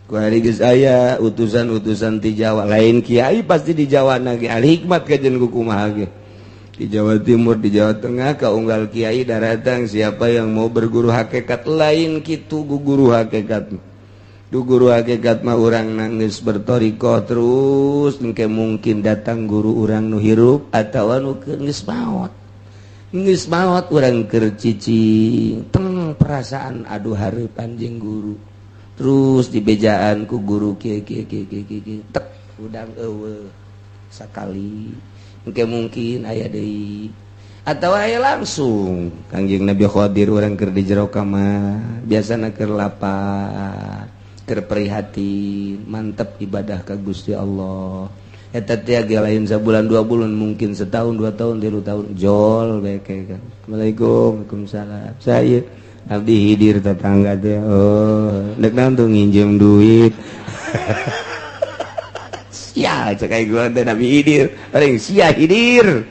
kuari geus aya utusan-utusan di Jawa lain kiai pasti di Jawa nage al hikmat kajen ku kumaha ge di Jawa Timur di Jawa Tengah kaunggal kiai datang siapa yang mau berguru hakikat lain kitu guru hakikat. Du guru hakikat mah urang nangis bertoriko terus engke mungkin datang guru urang nu hirup atawa nu geus maot. Geus maot urang keur cicing teng perasaan aduh hareupan jeung guru. Terus dibejaan ku guru kieu tek udang eueuh sakali. Engke mungkin aya deui atawa aya langsung Kangjeng Nabi Khadir urang keur di jero kamar biasana keur lapar terprihatin mantap ibadah ka Gusti Allah eta teh ge lain sabulan 2 bulan mungkin setahun 2 tahun 3 tahun jol bae kan. Assalamualaikum waalaikumsalam saya abdi hidir tetangga teh oh dek naon tuh nginjem duit sia cek aya gua teh nabi hidir paling sia hidir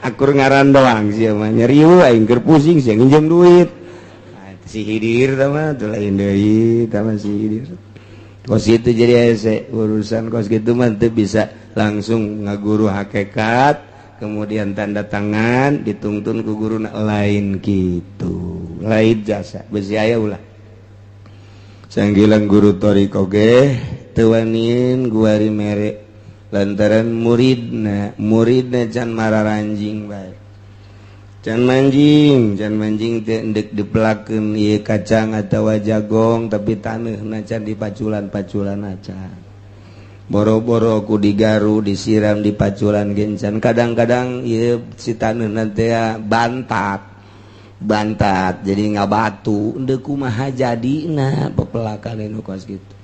akur ngaran doang sia mah nyeriu aing keur pusing sia nginjem duit si hidir sama tuh lain deui sama si hidir kos itu jadi ese urusan kos gitu mah teu bisa langsung ngaguru hakikat kemudian tanda tangan ditungtun ku guruna lain gitu lain jasa besi aya ulah sanggilang guru thariqah ge teu waniin guari mere lantaran muridna can mararanjing bae. Can manjing teh endek dipelakeun ieu kacang atawa jagong tapi taneuna can dipaculan-paculan acan. Boro-boro ku digaru disiram dipaculan gencan kadang-kadang ieu si taneuna teh bantat jadi ngabatu endeu kumaha jadina pepelakan anu kos kitu.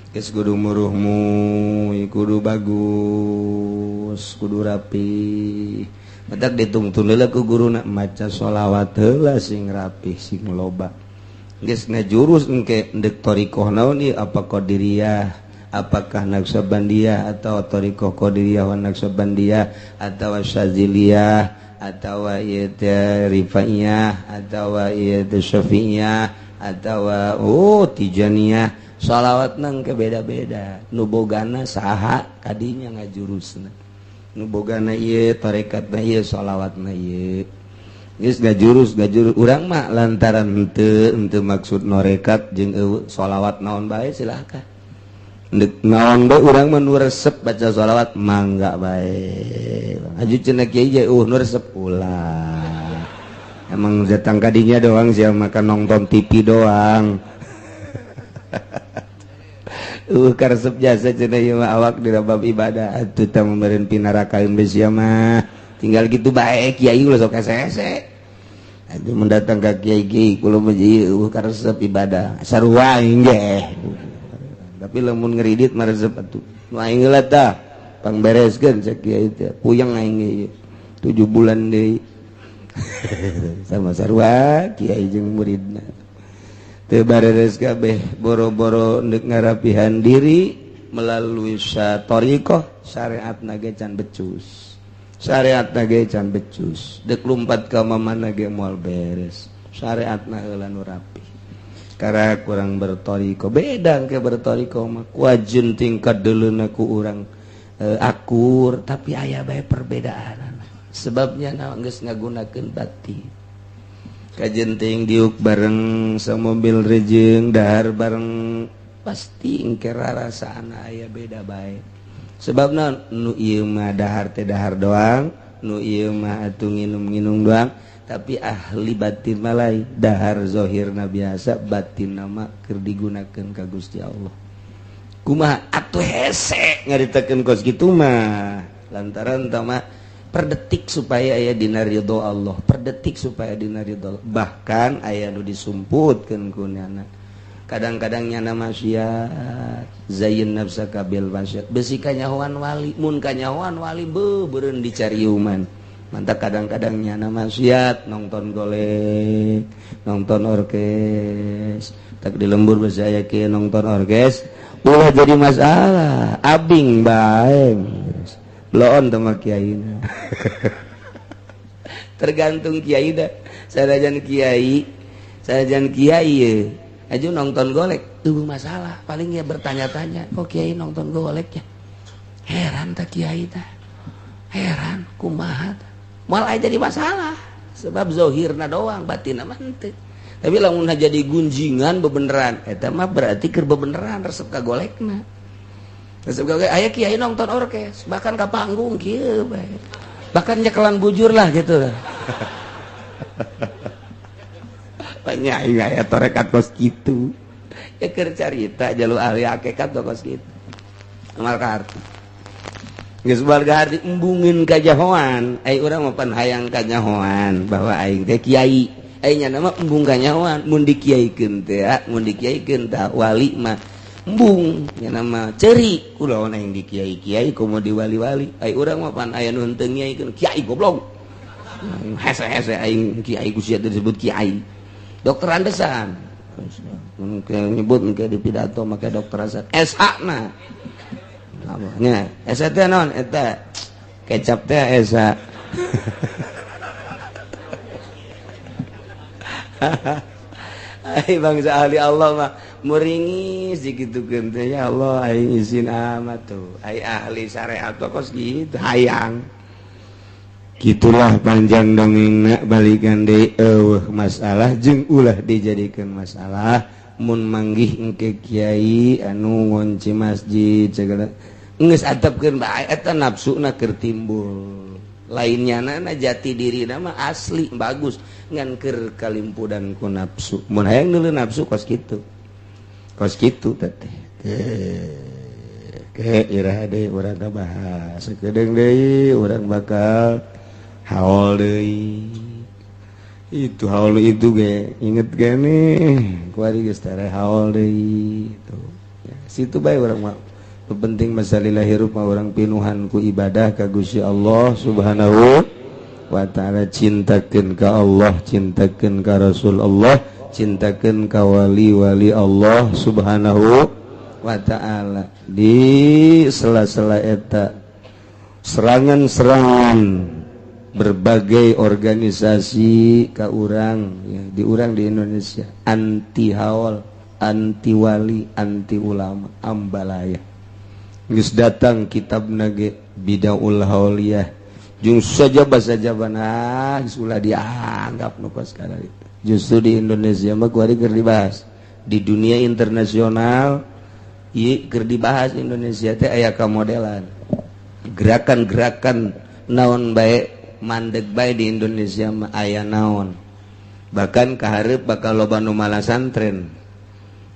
Geus kudu muruhmu kudu bagus kudu rapi. Matak ditungtun heula ku guruna maca sholawat heula sing rapih sing loba. Geus ngajurus engke endek thariqah naon ieu apa qadiriyah apakah naqsabandiyah atau thariqah qadiriyah wa naqsabandiyah atau syadziliyah atau ieu teh rifaiyah atau ieu teh syafi'iyah atau tijaniyah sholawatna engke beda-beda nu bogana saha kadinya ngajurusna nu bogana ieu tarekatna ieu sholawatna ieu geus gajurus urang mah lantaran henteu maksud norekat jeung sholawat naon bae silakan naon bae urang mah nu resep baca sholawat mangga bae aju cenah kiai je nu resep ulah emang datang kadinya doang sia makan nonton TV doang karesep jasa cenah ieu mah awak dina bab ibadah atuh tah meureun pinarakaeun beus sia mah tinggal kitu bae kiai ulah sok ese-ese atuh mendatang ka kiai kula mah ieu karesep ibadah sarua aing ge tapi lamun ngridit mah resep atuh nu aing heula tah pangbereskeun cek kiai teh puyeng aing ge 7 bulan deui sama sarua kiai jeung muridna teu bareres kabeh boro-boro ndek ngarapihan diri melalui satorikoh syariat nage can becus syariat nage can becus dek lumpat ka mamana ge moal beres syariat na heula nu rapi karena kurang bertoriko beda ke bertoriko mah kuajeun tingkat deuleuna ku urang akur tapi aya bae perbedaan sebabnya geus ngagunakeun batin kajenting diuk bareng samobil rejeung dahar bareng pasti engke rarasaan aya beda bae sebabna nu ieu mah dahar teh dahar doang nu ieu mah atuh nginum-nginum doang tapi ahli batin malai dahar zahirna biasa batin nama keur digunakeun ka Gusti Allah kumaha atuh hese ngaritakeun kos kitu mah lantaran tama per detik supaya aya dina ridho Allah per detik supaya dina ridho Allah. Bahkan aya nu disumputkeun ku nyana kadang-kadang nyana maksiat zayin nafsaka bil maksiat besi kanyahoan wali mun kanyahoan wali beureun dicariuman mantap kadang-kadang nyana maksiat nonton golek nonton orkes tak di lembur besi aya ke nonton orkes ulah jadi masalah abing bae loon sama kiaina tergantung kiai dah sarajan kiai ye aja nonton golek tuh masalah paling ya bertanya-tanya kok kiai nonton golek ya heran tak kiai dah heran kumaha malah jadi masalah sebab zohirna doang batinna mah henteu tapi lamun jadi gunjingan bebeneran eta mah berarti keur bebeneran resep ka golekna resep ka golek aya kiai nonton orkes bahkan ka panggung kieu bae bahkan nyekelan bujur lah gitu banyak aya torekat kos kitu ya keur carita jalu ahli hakikat kos kitu amal kartu geus balga harti embungin kajahoan ai urang mah pan hayang kanyahoan bahwa aing teh kiai ai nya nama embung kanyahoan mun dikiaikeun teh mun dikiaikeun tah wali mah embung nya nama ceuri kulawan aing dikiai-kiai komo di wali-wali ai urang mah pan aya nu henteu ngiaikeun kiai goblok hese-hese aing kiai ku sia disebut kiai dokter andesan mun nyebut engke di pidato make dokter andesan SH na nya esa teh naon eta kecap teh esa ai bangsa ahli Allah mah muringis dikitukeun teh ya Allah ai izin amat tuh ai ahli syariat kos gitu hayang gitulah panjang dongengna balikan deui masalah jeung ulah dijadikeun masalah mun manggih engke kiai anu ngunci masjid segala geus atepkeun bae eta nafsuna keur timbul lainnya na jati dirina mah asli bagus ngan keur kalimpudan ku nafsu mun hayang neuleuh nafsu kos kitu teh ke iraha deui urang bahas sakedeung deui urang bakal haul deui itu haul itu ge inget gini kuari geus tara haul deui tuh ya, situ bae urang mah penting masalah hirup mah urang pinuhan ku ibadah ka Gusti Allah Subhanahu wa taala cintakeun ka Allah cintakeun ka Rasul Allah cintakeun ka wali-wali Allah Subhanahu wa taala di sela-sela eta serangan-serangan berbagai organisasi ka urang ya, di urang di Indonesia anti haul anti wali anti ulama ambalaya geus datang kitab nage bidaul hauliyah jeung sajaba-sajabana geus ulah dianggap nu kos kana itu justru di Indonesia mah kuari keur dibahas di dunia internasional ieu keur dibahas Indonesia teh aya kamodelan gerakan-gerakan naon bae mandeg bae di Indonesia mah aya naon bahkan kahareup bakal loba nu malas santren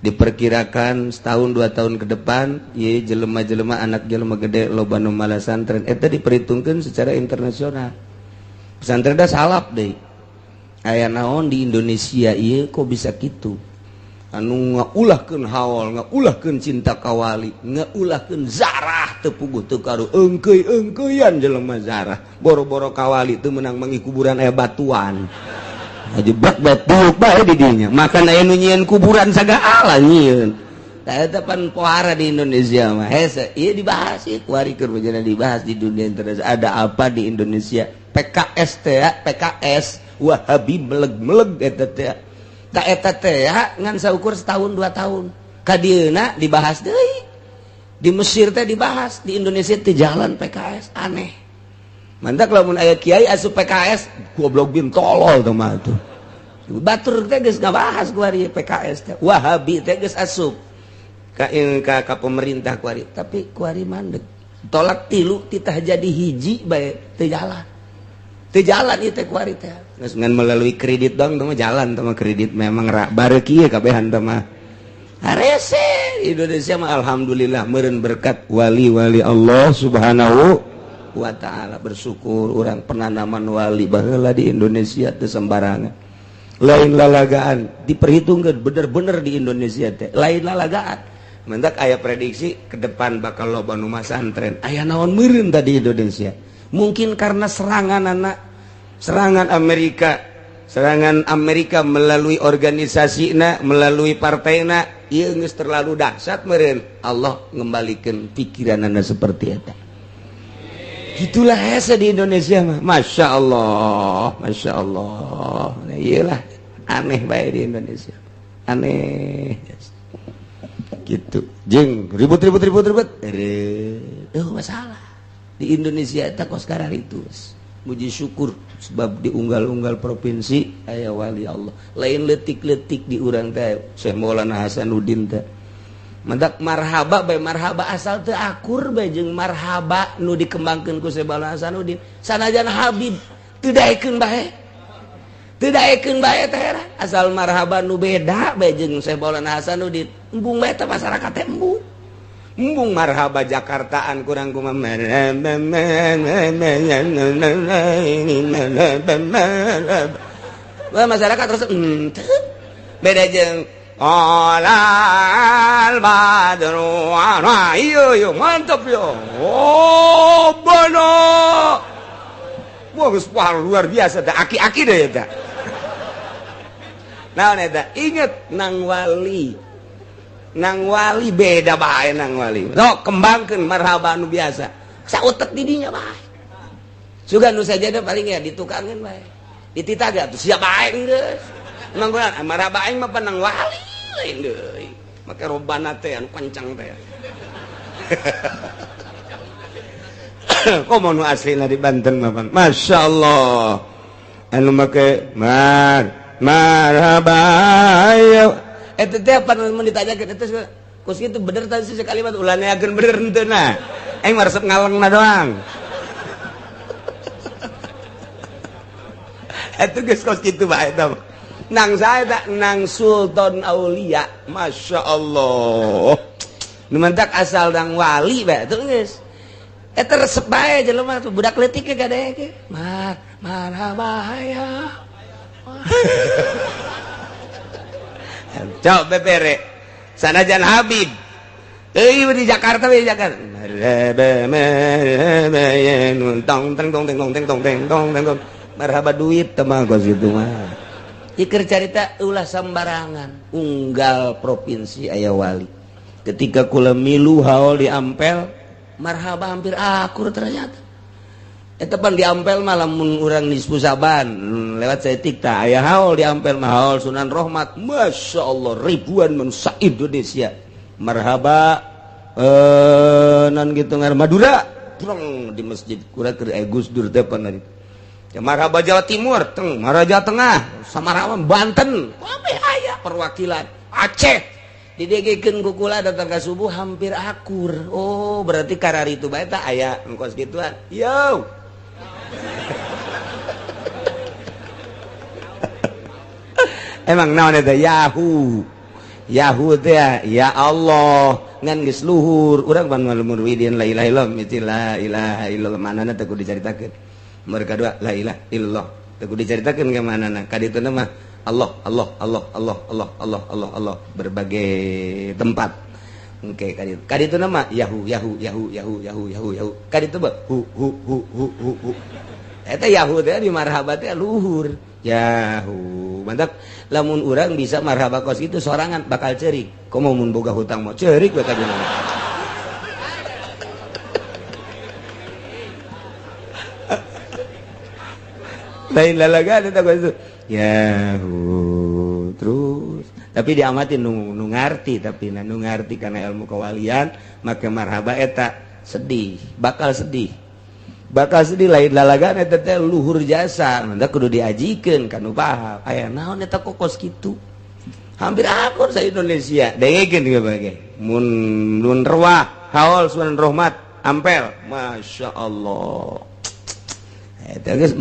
diperkirakan setahun 2 tahun ke depan ieu jelema-jelema anak jelema gede loba nu malas santren eta diperhitungkeun secara internasional pesantren da salap deui aya naon di Indonesia ieu kok bisa kitu anu ngaulahkeun haul ngaulahkeun cinta ka wali ngaulahkeun zarah teu puguh teu karu eungkeuy-eungkeuyan jelema zarah boro-boro ka wali teu meunang mangi kuburan aya batuan jebak batu bae di dinya makan aya nu nyieun kuburan sagala nyieun pan pohara di Indonesia mah hese ieu dibahas ieu kuari keur beujana dibahas di dunia internet ada apa di Indonesia PKS teh ya PKS Wahabi meleg-meleg eta teh ta eta teh ya ngan saukur setahun 2 tahun ka dieuna dibahas deui di Mesir teh dibahas di Indonesia teh jalan PKS aneh mantak lamun aya kiai asup PKS goblok bin tolol teh mah tuh batur teh geus ngabahas kuari PKS teh Wahabi teh geus asup ka pemerintah kuari tapi kuari mandeg tolak tilu titah jadi hiji bae teu jalan ieu teh kuari teh geus ngan melalui kredit dong teh mah jalan teh mah kredit memang bareu kieu kabehan teh mah arese Indonesia mah alhamdulillah meureun berkat wali-wali Allah Subhanahu wa taala bersyukur urang penanaman wali baheula di Indonesia teu sembarangan lain lalagaan diperhitungkeun bener-bener di Indonesia teh lain lalagaan mendak aya prediksi ke depan bakal loba nu masantren aya naon meureun tadi Indonesia mungkin karena serangan Amerika melalui organisasina melalui partaina ieu geus terlalu dahsyat meureun Allah ngembalikeun pikiranana seperti eta gitulah hese di Indonesia mah Masya Allah nah, iyalah aneh bae di Indonesia aneh gitu jeung ribut masalah di Indonesia eta kos kararitus muji syukur sebab di unggal-unggal provinsi aya wali Allah lain letik-letik di urang teh Syekh Maulana Hasanuddin teh mendak marhaba bae marhaba asal teu akur bae jeung marhaba nu dikembangkeun ku Syekh Maulana Hasanuddin sanajan Habib teu daekeun bae teh asal marhaba nu beda bae jeung Syekh Maulana Hasanuddin embung bae teh masyarakat teh embung marhaba Jakartaan kurang kumaha masyarakat terus beda jeung Alal badru ana iya mantap yo oh bono wah geus luar biasa teh aki-aki deh eta naon eta inget nang wali beda bae nang wali no kembangkeun marhaba nu biasa sautek di dinya bae sugan nu sajada paling ya ditukangkeun bae dititaga atuh sia bae geus nanggulan marhaba aing mah panang wali lain deui make robana teh anu kencang teh komo nu aslina di Banten mah masyaallah anu make marhaba ayo eta teh apa mun ditanyakeun eta kos kitu bener tadi sekalimat ulah neakeun bener henteu na aing mah resep ngalengna doang eta geus kos kitu bae eta nang saya tak nang Sultan Aulia Masya Allah numantak asal nang wali bae tuh geus eta resep bae jelema tuh budak leutik ge gadea ge marhaba ya cok bebere sanajan Habib euy di Jakarta we Jakarta marhaba duit teh mah kos kitu mah ikir carita ulah sembarangan unggal provinsi aya wali ketika kula milu haul di Ampel marhaba hampir akur ternyata eta pan di Ampel mah lamun urang nisfu Saban lewat setik tah aya haul di Ampel mah haul Sunan Rohmat Masya Allah ribuan manusia Indonesia marhaba nan gitu ngar Madura prong di masjid kura keur Gus Dur teh pan ya marhaba Jawa Timur, marhaba Jawa Tengah, Samarawan, Banten, kabeh aya perwakilan. Aceh didegekeun ku kula datang ka subuh hampir akur. Oh, berarti karari itu bae tah aya engkos gituan. Yo. Emang naon eta Yahoo teh ya Allah ngan geus luhur urang pan malumur widin la ilaha illallah manana teh kudu dicaritakeun. Nomor kedua la ilaha illallah teu dicaritakeun ke manana kadituna mah Allah berbagai tempat engke kadituna mah yahu kaditu mah hu eta yahu teh di marhaba teh luhur Yahu mantap lamun urang bisa marhaba kos itu sorangan bakal cerik kok mau mun boga hutang mau cerik bakal gimana lain lalaga ada itu yahu terus tapi diamati nu ngarti tapi nu ngarti karena ilmu kewalian maka marhaba eta sedih lain lalagan eta teh luhur jasa manda kudu diajikeun kanu paham aya naon eta kokos kitu hampir akur sa Indonesia dengekeun ge bage mun rewah haul sunan rahmat ampel masyaallah eta geus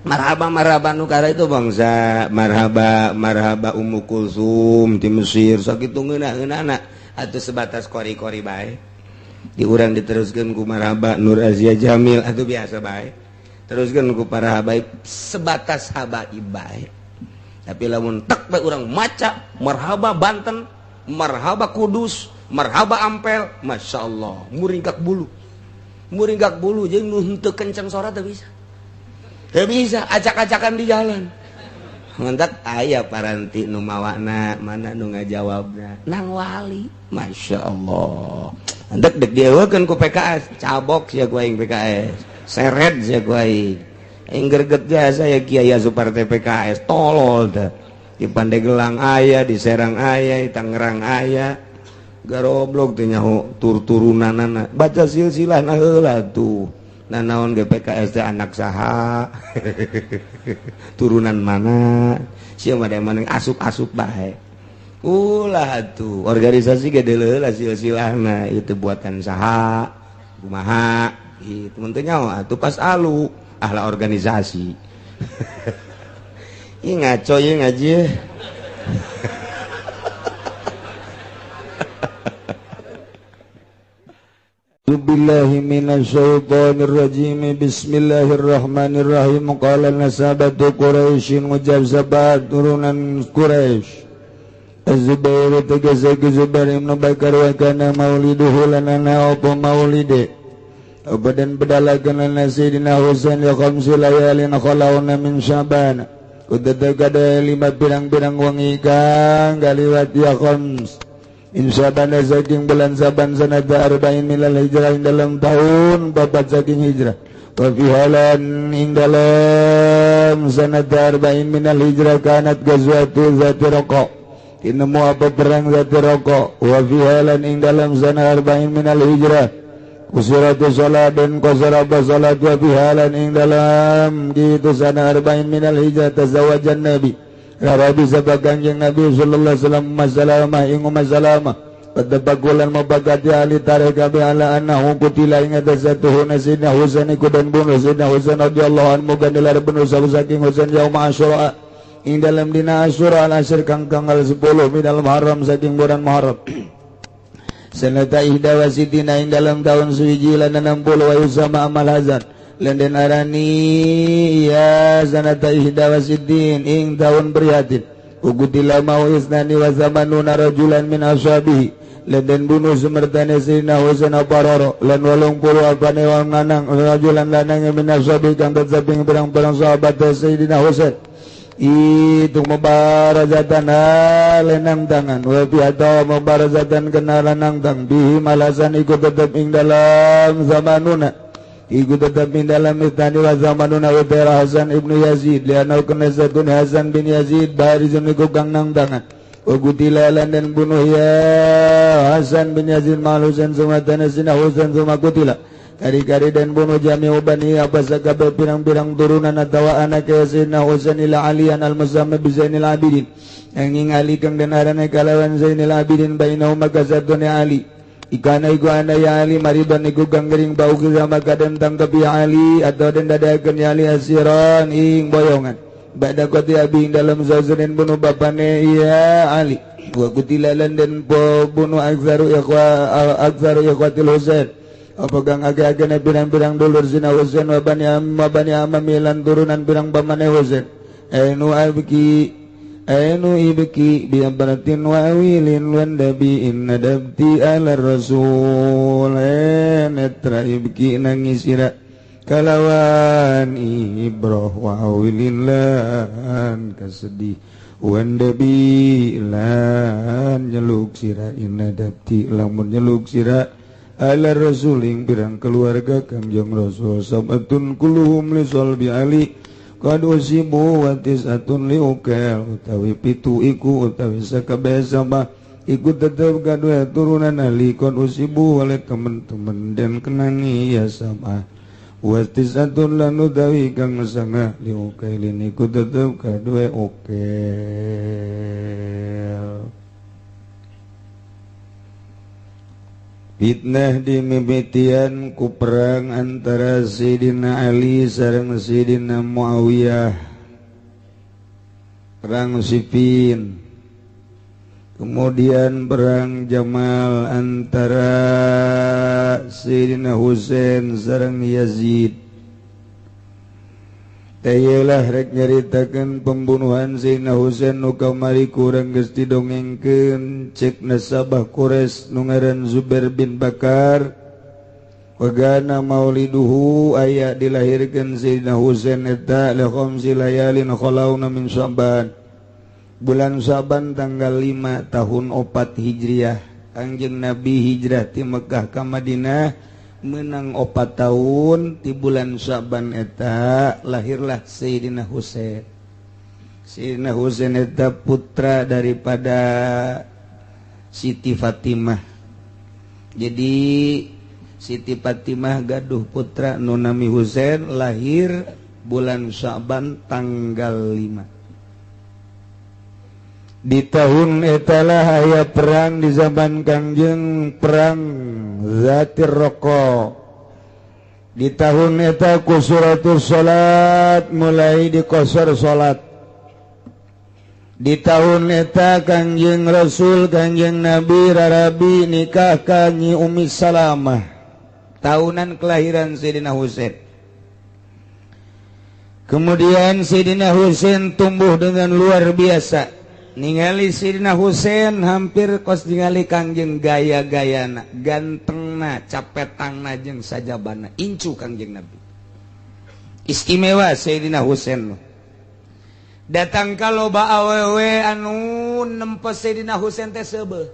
marhaba nu kara itu bangsa marhaba Ummu Kulsum di Mesir sakitu ngeunah-ngeunana atuh sebatas kori-kori bae di urang diteruskan ku marhaba Nur Azia Jamil atau biasa baik teruskan ku para habaib sebatas habaib baik tapi lamun tak baik urang maca marhaba Banten marhaba Kudus marhaba Ampel Masya Allah muringgak bulu jadi nu henteu kencang suara tak bisa acak-acakan di jalan mantap aya paranti nu mawana mana nu ngajawabna nang wali Masya Allah dek diewakeun ku PKS cabok sia ku aing PKS seret sia ku aing greget jasa ya Kiai Suparte PKS tolol teh di Pandeglang aya di Serang aya di Tangerang aya garoblok teh nyaho turunanana baca silsilahna heula tuh nanaon ge PKS teh anak saha turunan mana sia mah maneh asup-asup bae ulah tuh organisasi gede lah silsilahna itu buatan saha kumaha itu mentunya atuh pas alu ahla organisasi ih ngaco ye ngaji Billahi minasyaitonir rajim bismillahirrahmanirrahim qala nasabatu quraisyin ngucap sahabat turunan Quraisy Az-Zubair tegasake Zubair ibn Bakar wa kana mauliduhu lanana apa maulide abadan bedalagan lana Sayyidina Husain ya khamsi layalin khalawna min Syaban kudada 5 pirang-pirang wangi kang galiwat ya khams in Syaban saking bulan Syaban sanata arba'in minal hijrah dalam tahun 4 saking hijrah wa fi halan ing dalam sanata arba'in minal hijrah kanat gazwatu zati raqa inemu apa perang zati rokok wa fi halan ing dalam sana arba'in minal hijrah usuratu salat dan qasaraba salat wa fi halan ing dalam gitu sana arba'in minal hijrah tazawajan nabi Rabi sabda kanjeng Nabi sallallahu alaihi wasallam masalamah ing masalamah pada bagulan mabagati ali tarik abi ala annahu qutila ing atasatuhu Sayyidina Husain iku dan bunuh Sayyidina Husain radhiyallahu anhu gandilar bunuh saking Husain yaum Asyura ing dalam dina Asyura al-asyir kang tanggal 10 minal Muharram saking bulan Muharram sanata ihda wasitina ing dalam tahun suwiji lan 60 wa yusama amal hazan lan den arani ya sanata ihda wasitin ing tahun prihatin ugutila mau isnani wa zamanuna rajulan min ashabihi lan den bunuh sumertane Sayyidina Husain aparoro lan 80 apane wong lanang rajulan lanang min ashabihi kang tersabing perang-perang sahabat Sayyidina Husain itu mubarazatan lenang tangan wa fi atau mubarazatan kena lenang tang bihi malasan ikut tetap ing dalam zamanuna ikut tetap ing dalam istani wa zamanuna wa Hasan ibnu Yazid liana kena satun Hasan bin Yazid barizun ikut kang nang tangan wa gutilalan dan bunuh ya Hasan bin Yazid malusan sumatana sina Husain suma kutila kari-kari dan bunuh jami'u bani apa sakabah pirang-pirang turunan atau anak Sayyidina Husain ila aliyan al-musamma bi Zainil Abidin yang ningali kang denarana kalawan Zainil Abidin bainahum maka satune Ali ikana iku ana ya Ali mariban iku kang gering bau sama kadan tangkapi Ali atau den dadakeun ya Ali asiran ing boyongan ba'da qati abi dalam zazunin bunuh bapane ya Ali wa kutilalan dan bunuh akzaru ikhwatil Husain apakah agak-agak na pirang-pirang dulur sina Husain wa bani amamilan turunan pirang pamane Husain ainu ibki biabaratin wa awilin wandabi inna dabti ala rasul netra ibki nangisira kalawan ibroh wa awilin lan kasedih wan debi lan nyeluk sira inadati lamun nyeluk sira ala rasuling pirang keluarga Kangjeng Rasul sabatun kuluhum li solbi ali qad usibu wa tisatun li ukal utawi pitu iku utawi sakabeh sabah iku tetep kadue turunan ali qad usibu oleh temen-temen dan kenangi ya sabah wa tisatun lan utawi kang sanga li ukailin iku tetep kadue ukel. Fitnah dimimitian ku perang antara Sayyidina Ali sareng Sayyidina Muawiyah, perang Siffin. Kemudian perang Jamal antara Sayyidina Husain sareng Yazid. Tayalah rek nyaritakeun pembunuhan Sayyidina Husain nu kamari kurang geus didongengkeun cek nasabah Quraisy nu ngaran Zubair bin Bakar wagana mauliduhu aya dilahirkeun Sayyidina Husain eta li khamsi layalin khalawna min Sya'ban bulan Sya'ban tanggal 5 tahun 4 Hijriah. Kangjeng Nabi hijrah ti Mekkah ka Madinah menang 4 tahun di bulan Sya'ban eta lahirlah Sayyidina Husain. Sayyidina Husain eta putra daripada Siti Fatimah. Jadi Siti Fatimah gaduh putra nu nami Husain lahir bulan Sya'ban tanggal 5. Di tahun etalah aya perang di zaman Kangjeng perang Zatir Roko. Di tahun eta kusuratul salat mulai dikosor salat. Di tahun eta Kangjeng Rasul Kangjeng Nabi rarabi nikah ka Nyi Ummi Salamah. Tahunan kelahiran Sayyidina Husain. Kemudian Sayyidina Husain tumbuh dengan luar biasa. Ningali Sayyidina Husain hampir kos ningali Kangjeng gaya-gayana, gantengna, capetangna jeung sajabana, incu Kangjeng Nabi. Istimewa Sayyidina Husain. Datang ka loba awewe anu nempes Sayyidina Husain teh seubeuh.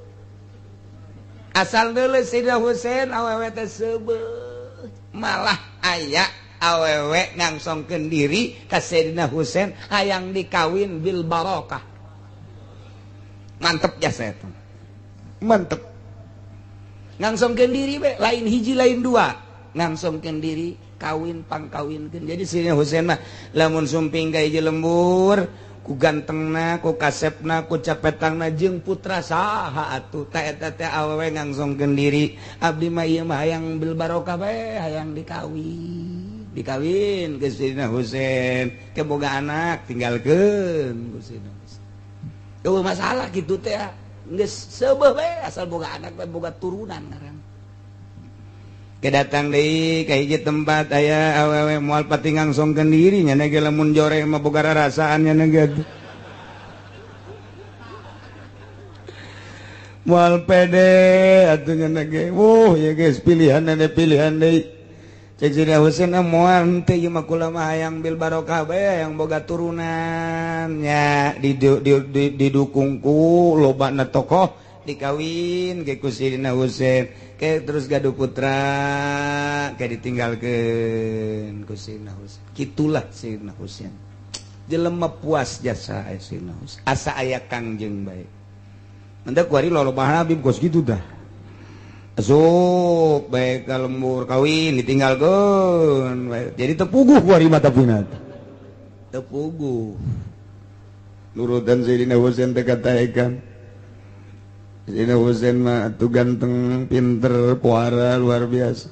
Asal deuleu Sayyidina Husain awewe teh seubeuh. Malah aya awewe ngangsongkeun diri ka Sayyidina Husain hayang dikawin bil barokah. Mantep jasa itu, mantep. Ngangsongkeun diri be, lain hiji lain dua. Ngangsongkeun diri, kawin pangkawinkeun. Jadi Sayyidina Husain mah lamun sumping ka hiji lembur, ku gantengna, ku kasepna, ku capetangna jeung putra saha atuh. Ta eta teh awewe ngangsongkeun diri. Abdi mah ieu mah hayang bil barokah bae, hayang dikawin. Dikawin ke Sayyidina Husain, ke boga anak tinggalkeun ku Sayyidina. Eueuh masalah kitu teh geus seubeuh bae asal boga anak bae boga turunan ngaran. Kedatang deui ka hiji tempat aya awewe moal pati ngangsongkeun diri nya ge lamun joreh mah boga rarasaan nya ge. Moal pede atuh nya ge. Ya geus pilihan deui. Cek Sayyidina Husain moal henteu ieu mah kula mah hayang bil barokah bae hayang boga turunan nya didukungku lobana tokoh dikawin ke ku Sayyidina Husain ke terus gaduh putra ke ditinggalkeun ku Sayyidina Husain. Kitulah Sayyidina Husain. Jelema puas jasa Sayyidina Husain. Asa aya Kangjeng bae. Anda kuari lolobah Habib kos kitu dah. Asup baik ka lembur kawin ditinggalkeun jadi tepuguh kuari mata pinat tepuguh nurutan Sayyidina Husain teh kataekan Sayyidina Husain mah atuh ganteng pinter puara luar biasa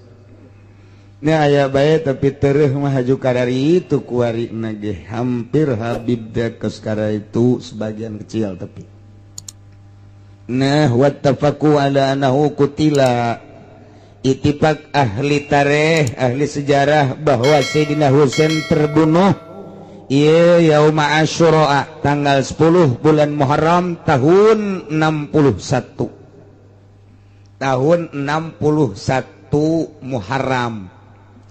ini aya bae tapi tereuh mah haju kadari itu kuarina ge hampir Habib teh kos kara itu sebagian kecil tapi nah wattafaqu ala annahu qutila ittifaq ahli tarikh ahli sejarah bahwa Sayyidina Husain terbunuh ieu yauma Asyura tanggal 10 bulan Muharram tahun 61 Muharram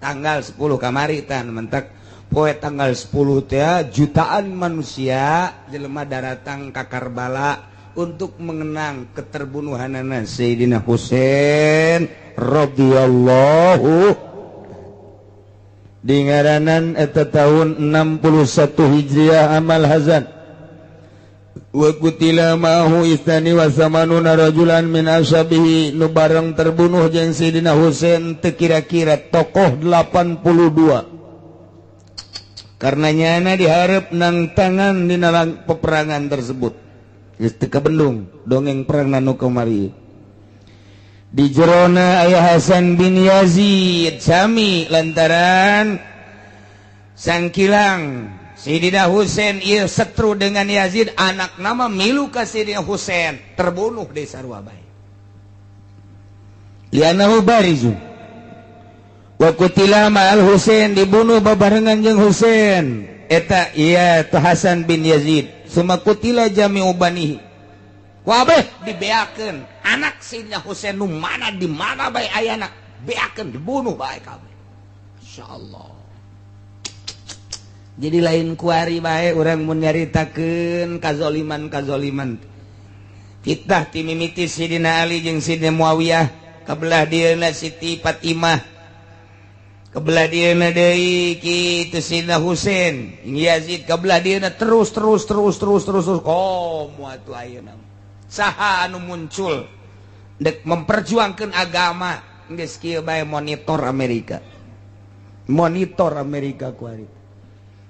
tanggal 10 kamari tan mentek poe tanggal 10 teh jutaan manusia jelema daratang ka Karbala untuk mengenang keterbunuhanana Sayyidina Husain radhiyallahu di ngaranan eta tahun 61 Hijriah amal hazan wa qutila ma'ahu istani wa samanuna rajulan min ashabihi nu bareng terbunuh jeung Sayyidina Husain teu kira-kira tokoh 82 karenanya na diharap nang tangan dina peperangan tersebut geus teu kabendung dongeng perang nanu kamari di jerona aya Hasan bin Yazid sami lantaran sangkilang Sayyidina Husain ieu setru dengan Yazid anak nama milu ka Sayyidina Husain terbunuh di sarua bae lianahu barizun wa qutila ma'al Husain dibunuh babarengan jeung Husain eta iya tu Hasan bin Yazid summa qutila jami'u banihi wabeh dibeakeun anak Sayyidina Husain nu mana di mana bae ayana beakeun dibunuh bae kabeh insyaallah jadi lain kuari bae urang mun nyaritakeun kazaliman fitnah ti mimiti Sayyidina Ali jeung Sayyidina Muawiyah kabelah dieuna Siti Fatimah kebelah dieuna deui kitu Sayyidina Husain Yazid kebelah dieuna terus komo atuh ayeuna saha anu muncul dek memperjuangkeun agama geus kieu bae monitor Amerika kuari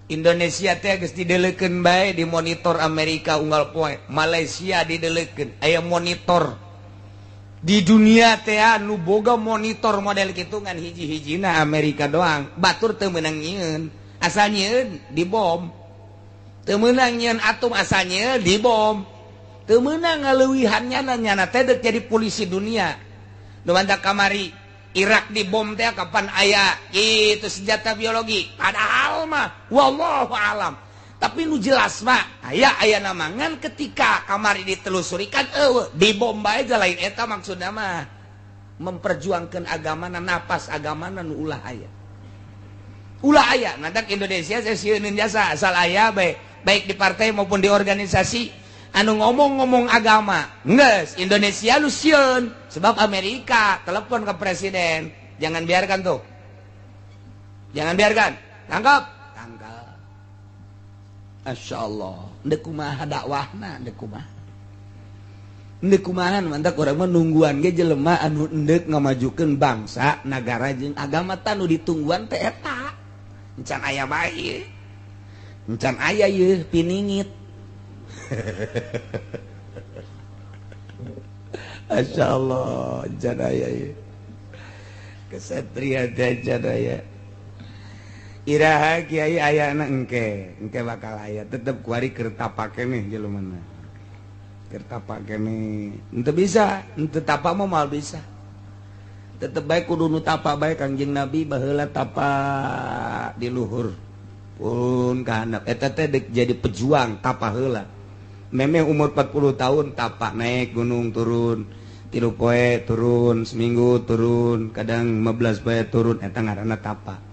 Indonesia teh geus dideleukeun bae di monitor Amerika unggal poe Malaysia dideleukeun aya monitor di dunia teh anu boga monitor model kitu ngan hiji-hijina Amerika doang batur teu meunang nyieun asal nyieun dibom teu meunang nyieun atom asal nyieun dibom teu meunang ngaleuwihannya nyana teh deuk jadi polisi dunia nu mantak kamari Irak dibom teh kapan aya kitu senjata biologi padahal mah wallahu alam tapi nu jelas mah aya namangan ketika kamari ditelusuri kan dibom bae aja lain eta maksudna mah memperjuangkan agamana napas agamana nu ulah aya nandak Indonesia saya sieun jasa asal aya baik di partai maupun di organisasi anu ngomong agama geus Indonesia lu sieun sebab Amerika telepon ke presiden jangan biarkan tangkap Masya Allah ndek kumaha dakwahna ndek kumaha mantak urang mah nungguan ge jelema anu endek ngamajukeun bangsa nagara jeung agama tanu ditungguan teh eta encan aya bae encan aya yeuh piningit Masya Allah encan aya yeuh kesatria teh encan aya iraha kiai ayana engke bakal aya tetep kuari keur tapake nih jelemana keur tapake nih henteu bisa henteu tapak mah moal bisa tetep bae kudu nu tapak bae Kangjeng Nabi baheula tapak di luhur pun ka handap eta teh jadi pejuang tapak heula memeh umur 40 tahun tapak naik gunung turun 3 poe turun seminggu turun kadang 15 poe turun eta ngaranna tapak.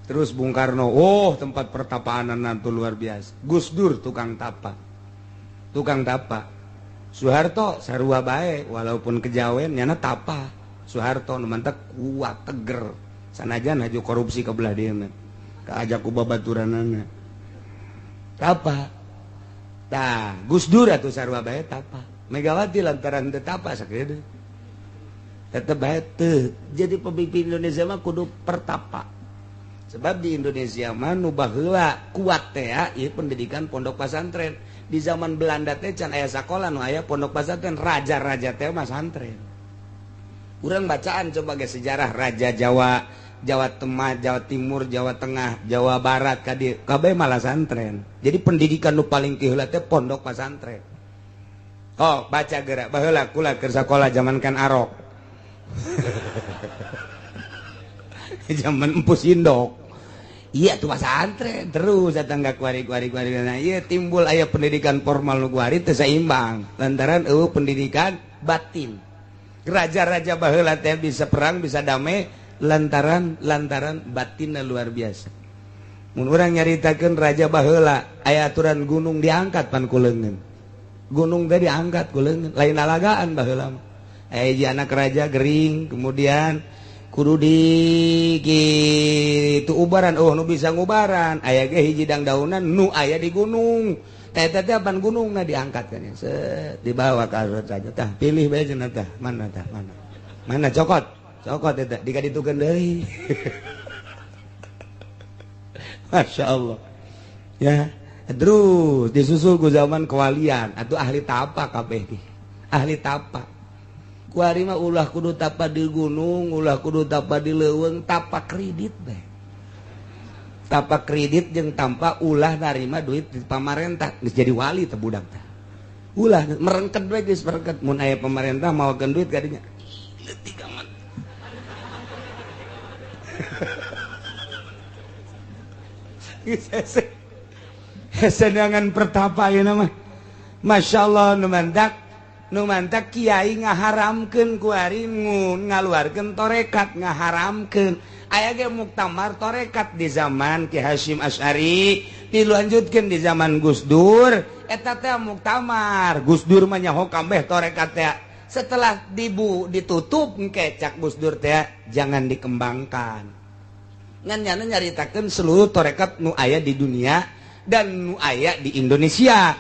Terus Bung Karno, tempat pertapaanan itu luar biasa. Gus Dur tukang tapa. Soeharto sarua bae walaupun kejawen nyana tapa. Soeharto nu mantak kuat teger. Sanajan haju korupsi ke belah dieu mah. Kaajak ku babaturanana. Tapa. Tah, Gus Dur atuh sarua bae tapa. Megawati lantaran teu tapa sakieu. Tetep bae teu. Jadi pemimpin Indonesia mah kudu pertapa. Sebab di Indonesia mah nu baheula kuat teh ieu pendidikan pondok pesantren. Di zaman Belanda teh can aya sakola nu aya pondok pesantren, raja-raja teh mah santren. Urang bacaan coba ge sejarah raja Jawa, Jawa Timur, Jawa Tengah, Jawa Barat kabeh malah santren. Jadi pendidikan nu paling kiheula teh pondok pesantren. Baca geura baheula kula keur sakola zaman kan Arok. Zaman empus indok. Iya tuh pesantren terus datang ke kuari nah iya timbul aya pendidikan formal nu kuari teu saimbang lantaran pendidikan batin raja-raja baheula teh bisa perang bisa damai lantaran batinna luar biasa. Mun urang nyaritakeun raja baheula aya aturan gunung diangkat pan ku leungeun. Gunung teh diangkat ku leungeun, lain alagaan baheula mah. Aya hiji anak raja gering, kemudian kudu di kitu ubaran, oh nu bisa ngubaran, aya ge hiji dangdaunan nu aya di gunung. Teh pan gunungna diangkat kan ya. Set dibawa ka raja tah, pilih bae cenah tah, mana tah, mana. Mana cokot eta dikaditukeun deui. Masya Allah ya. Terus disusul ku zaman kewalian atuh ahli tapa kabeh teh. Ahli tapa. Kuari mah ulah kudu tapa di gunung, ulah kudu tapa di leuweung, tapa kredit bae. Tapa kredit jeung tanpa ulah narima duit di pamarentah geus jadi wali teh budak teh. Ulah merengket bae geus merengket mun aya pamarentah mawakeun duit ka dinya. Leutik amat. Sedangan pertapa ieu mah masyaallah nu mantak kiai ngaharamkeun ku ari ngaluarkeun torekat ngaharamkeun aya ge muktamar torekat di zaman Ki Hasyim Asy'ari dilanjutkeun di zaman Gus Dur eta teh muktamar Gus Dur mah nyaho kabeh torekat teh setelah ditutup engke cak Gus Dur teh jangan dikembangkan ngan nyana nyaritakeun seluruh torekat nu aya di dunia dan nu aya di Indonesia.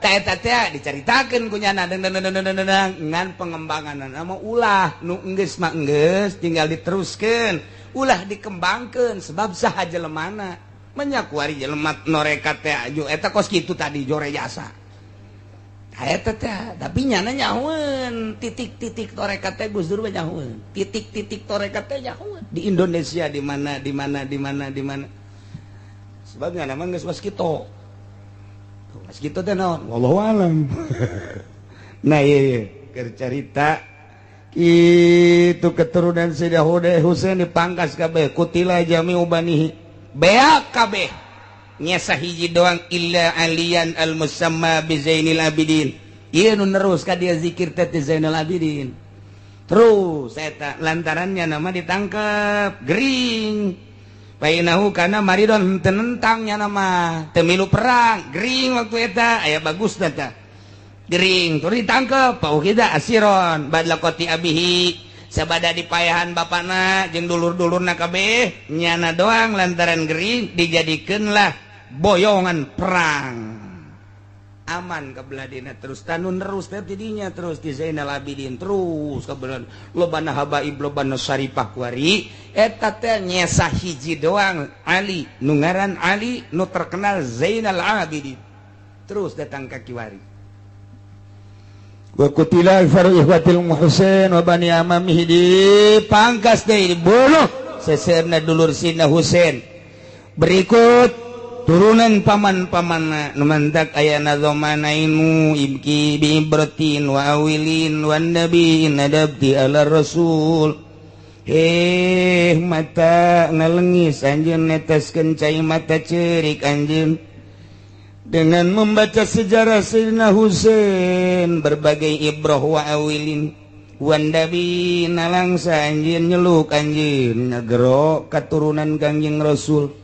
Eta teh dicaritakeun ku nyana ngan pengembanganna mah ulah nu enggeus mah enggeus tinggal diteruskeun ulah dikembangkeun sebab saha jelemana nya kuari jelema norekat teh aju eta kos kitu tadi jore jasa eta teh tapi nyana nyahoeun titik-titik torekat teh Gus Dur nyahoeun titik-titik torekat teh nyahoeun di Indonesia di mana sebab nyana mah geus was kitu pas gitu teh naon wallahu alam. Nah ieu keur carita kitu keturunan Sayyidah Husain dipangkas kabeh kutila jami'u banihi beak kabeh nya sahiji doang illa aliyan al musamma bi Zainil Abidin ieu nu nerus ka dia zikir teh Zainal Abidin terus eta lantarannya nama ditangkep gering painahu kana maridon tenentangnya nama temilu perang gering waktu eta aya bagus tata gering tur ditangkep pau kita asiron badlaqati abihi sabada dipayahan bapana jeung dulur-dulurna kabeh nyana doang lantaran gering dijadikeunlah boyongan perang aman kabelah dina terus tanun terus teh tidinya terus di Zainal Abidin terus kabelah lobana habaib lobana syarifah kuari eta teh nyesa hiji doang Ali nu ngaran Ali nu terkenal Zainal Abidin terus datang ka kiwari wa qutila faru ihwatil Husain wa bani amamihi dipangkas deui dibunuh seseurna dulur Sina Husain berikut turunan paman-pamanna nu mantak ayana zamanainu ibki bi ibratin wa awilin wan nabiin adabti ala rasul mata ngalengis anjeun neteskeun cai mata ceurik anjeun dengan membaca sejarah Sayyidina Husain berbagai ibrah wa awilin wan nabiin langsa anjeun nyeluk anjeun ngagero katurunan Kangjeng Rasul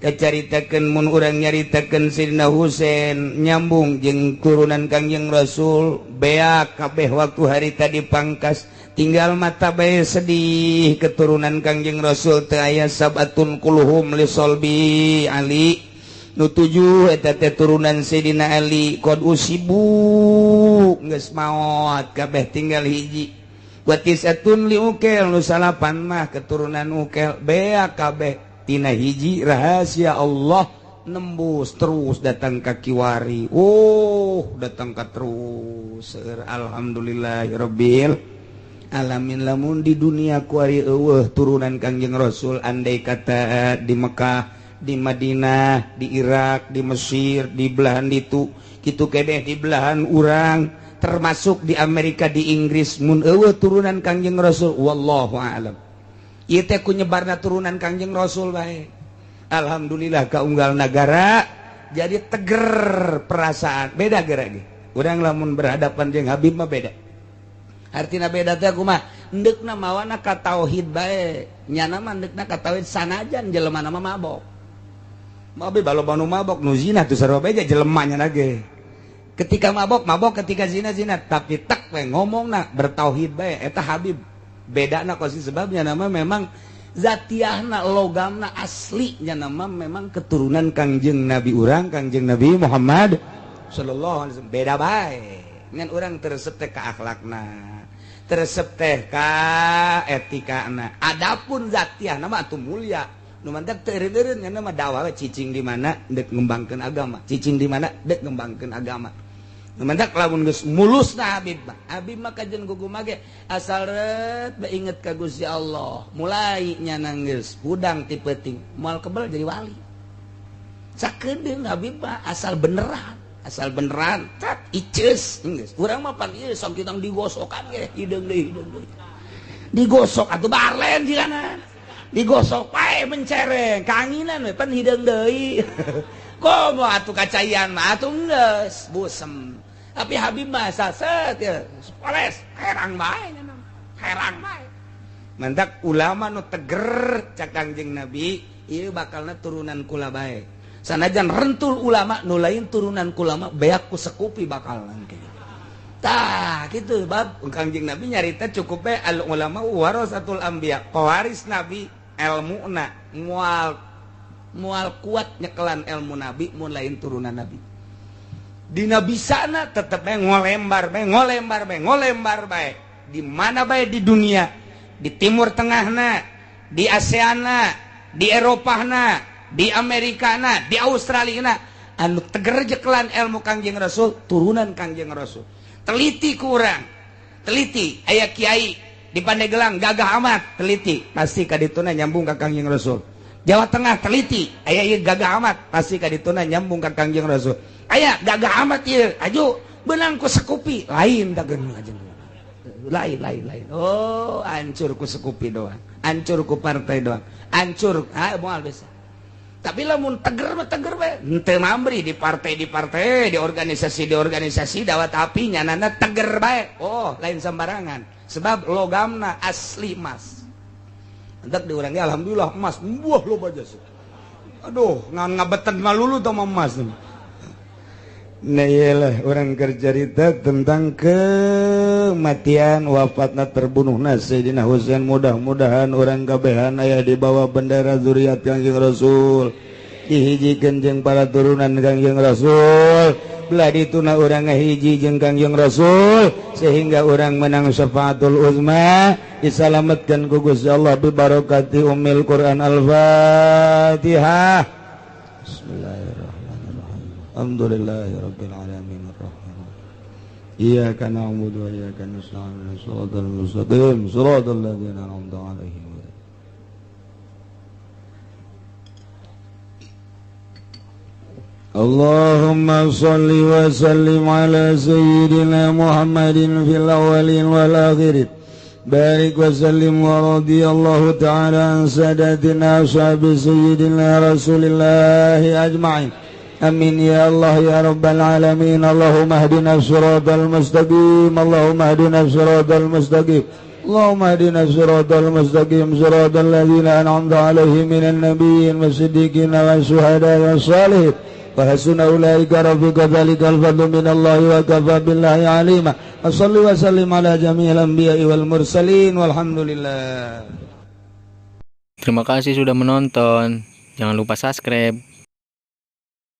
kacaritakeun mun urang nyaritakeun Sayyidina Husain nyambung jeung turunan Kangjeng Rasul beak kabeh waktu harita dipangkas tinggal mata bae sedih keturunan Kangjeng Rasul teu aya sabatun kuluhum li solbi Ali nu 7 eta teh turunan Sayyidina Ali qad usibu geus maot kabeh tinggal hiji wa tisatun li ukel nu 8 mah keturunan ukel beak kabeh tina hiji rahasia Allah nembus terus datang ka kiwari datang ka terus alhamdulillahirabbil alamin lamun di dunia kuari eueuh turunan Kangjeng Rasul andai kata di Mekah di Madinah di Irak di Mesir di belahan ditu kitu kedeh di belahan urang termasuk di Amerika di Inggris mun eueuh turunan Kangjeng Rasul wallahu a'lam ieu teh ku nyebarna turunan Kangjeng Rasul bae. Alhamdulillah kaunggal nagara jadi teger perasaan. Beda geura ge. Urang lamun berhadapan jeung Habib mah beda. Artina beda teh kumaha? endekna mawana ka tauhid bae nyana mah endekna ka tauhid sanajan jelema nama mabok mabe baloba nu mabok nu zina tuh sarua beja jelemanya nage ketika mabok ketika zina tapi tak we ngomongna bertauhid bae eta Habib bedana kosi sebabnya nama memang zatiahna logamna aslinya nama memang keturunan Kangjeng Nabi urang Kangjeng Nabi Muhammad sallallahu alaihi wasallam beda bae ngan urang teresep teh ka akhlakna teresep teh ka etikana adapun zatiah nama atuh mulia nu mantak teu eureun ngan mah dakwah cicing di mana dek ngembangkeun agama cicing di mana dek ngembangkeun agama nu mantak lamun geus mulusna Habib mah kajen gugum ge asal ret beinget ka Gusti Allah mulai nyanang geus hudang ti peuting moal kebal jadi wali sakedeung Habib mah asal beneran tat iceus geus urang mah pan ieu sok kitang digosokan ge hideung deui digosok atuh barlen jigana digosok pae mencereng kanginan we pan hideung deui komo atuh kacayan mah atuh geus busem tapi Habib mah saset ya poles herang bae mantak ulama nu teger cak Kangjeng Nabi ieu bakalna turunan kula bae sanajan rentul ulama nu lain turunan ulama beak ku sekupi bakal nangke tah kitu bab Kangjeng Nabi nyarita cukup we al ulama warasatul anbiya pewaris nabi ilmuna mual kuat nyekelan ilmu nabi mun lain turunan nabi dina bisana tetep ngolembar bae di mana bae di dunia di timur tengahna di ASEANna di Eropahna di Amerikana di Australiana anu teger jekelan ilmu Kangjeng Rasul turunan Kangjeng Rasul teliti kurang teliti aya kiai di Pandeglang gagah amat teliti pasti kadituna nyambung ka Kangjeng Rasul Jawa Tengah teliti aya ieu gagah amat pasti kadituna nyambung ka Kangjeng Rasul aya gagah amat ieu aju beunang ku sekupi lain dageun aja lain oh hancur ku sekupi doang hancur ku partai doang hancur moal bisa tapi lamun teger bae henteu mambri di partai di organisasi dawat api nyanana teger bae oh lain sembarangan sebab logamna asli emas entek di urang alhamdulillah emas buah loba jasa aduh ngan ngabetan malulu tah emas nah iyalah orang kerjarita tentang kematian wafatna terbunuhna Sayyidina Husain mudah-mudahan orang kabehan aya di bawah bendera zuriat Kangjeng Rasul dihijikeun jeung para turunan Kangjeng Rasul belah dituna urang ngahiji jeung Kangjeng Rasul sehingga orang menang syafaatul uzma disalametkeun ku Gusti Allah bi barakati ummil Quran al-Fatihah bismillahirrahmanirrahim alhamdulillahirabbil alamin arrahmanir iyyaka na'budu wa iyyaka nasta'in shiratal mustaqim shiratal ladzina an'amta 'alaihim Allahumma salli wa sallim ala sayyidina Muhammadin fil awwalin wal akhirin barik wa sallim wa radiyallahu ta'ala an sadatina ashabi sayyidina rasulillahi ajma'in amin ya Allah ya rabbal alamin Allahumma hdina siratal mustaqim Allahumma hdina siratal mustaqim Allahumma hdina siratal mustaqim siratal ladzina an'amta 'alaihim minan nabiyyin wasiddiqin wasyuhada'i wassalihin wa hasuna ulaika rafiqa dzalikal fadlu minallahi wa kafa billahi alima salli wa sallim ala jami'il anbiya'i wal mursalin walhamdulillah. Terima kasih sudah menonton. Jangan lupa subscribe.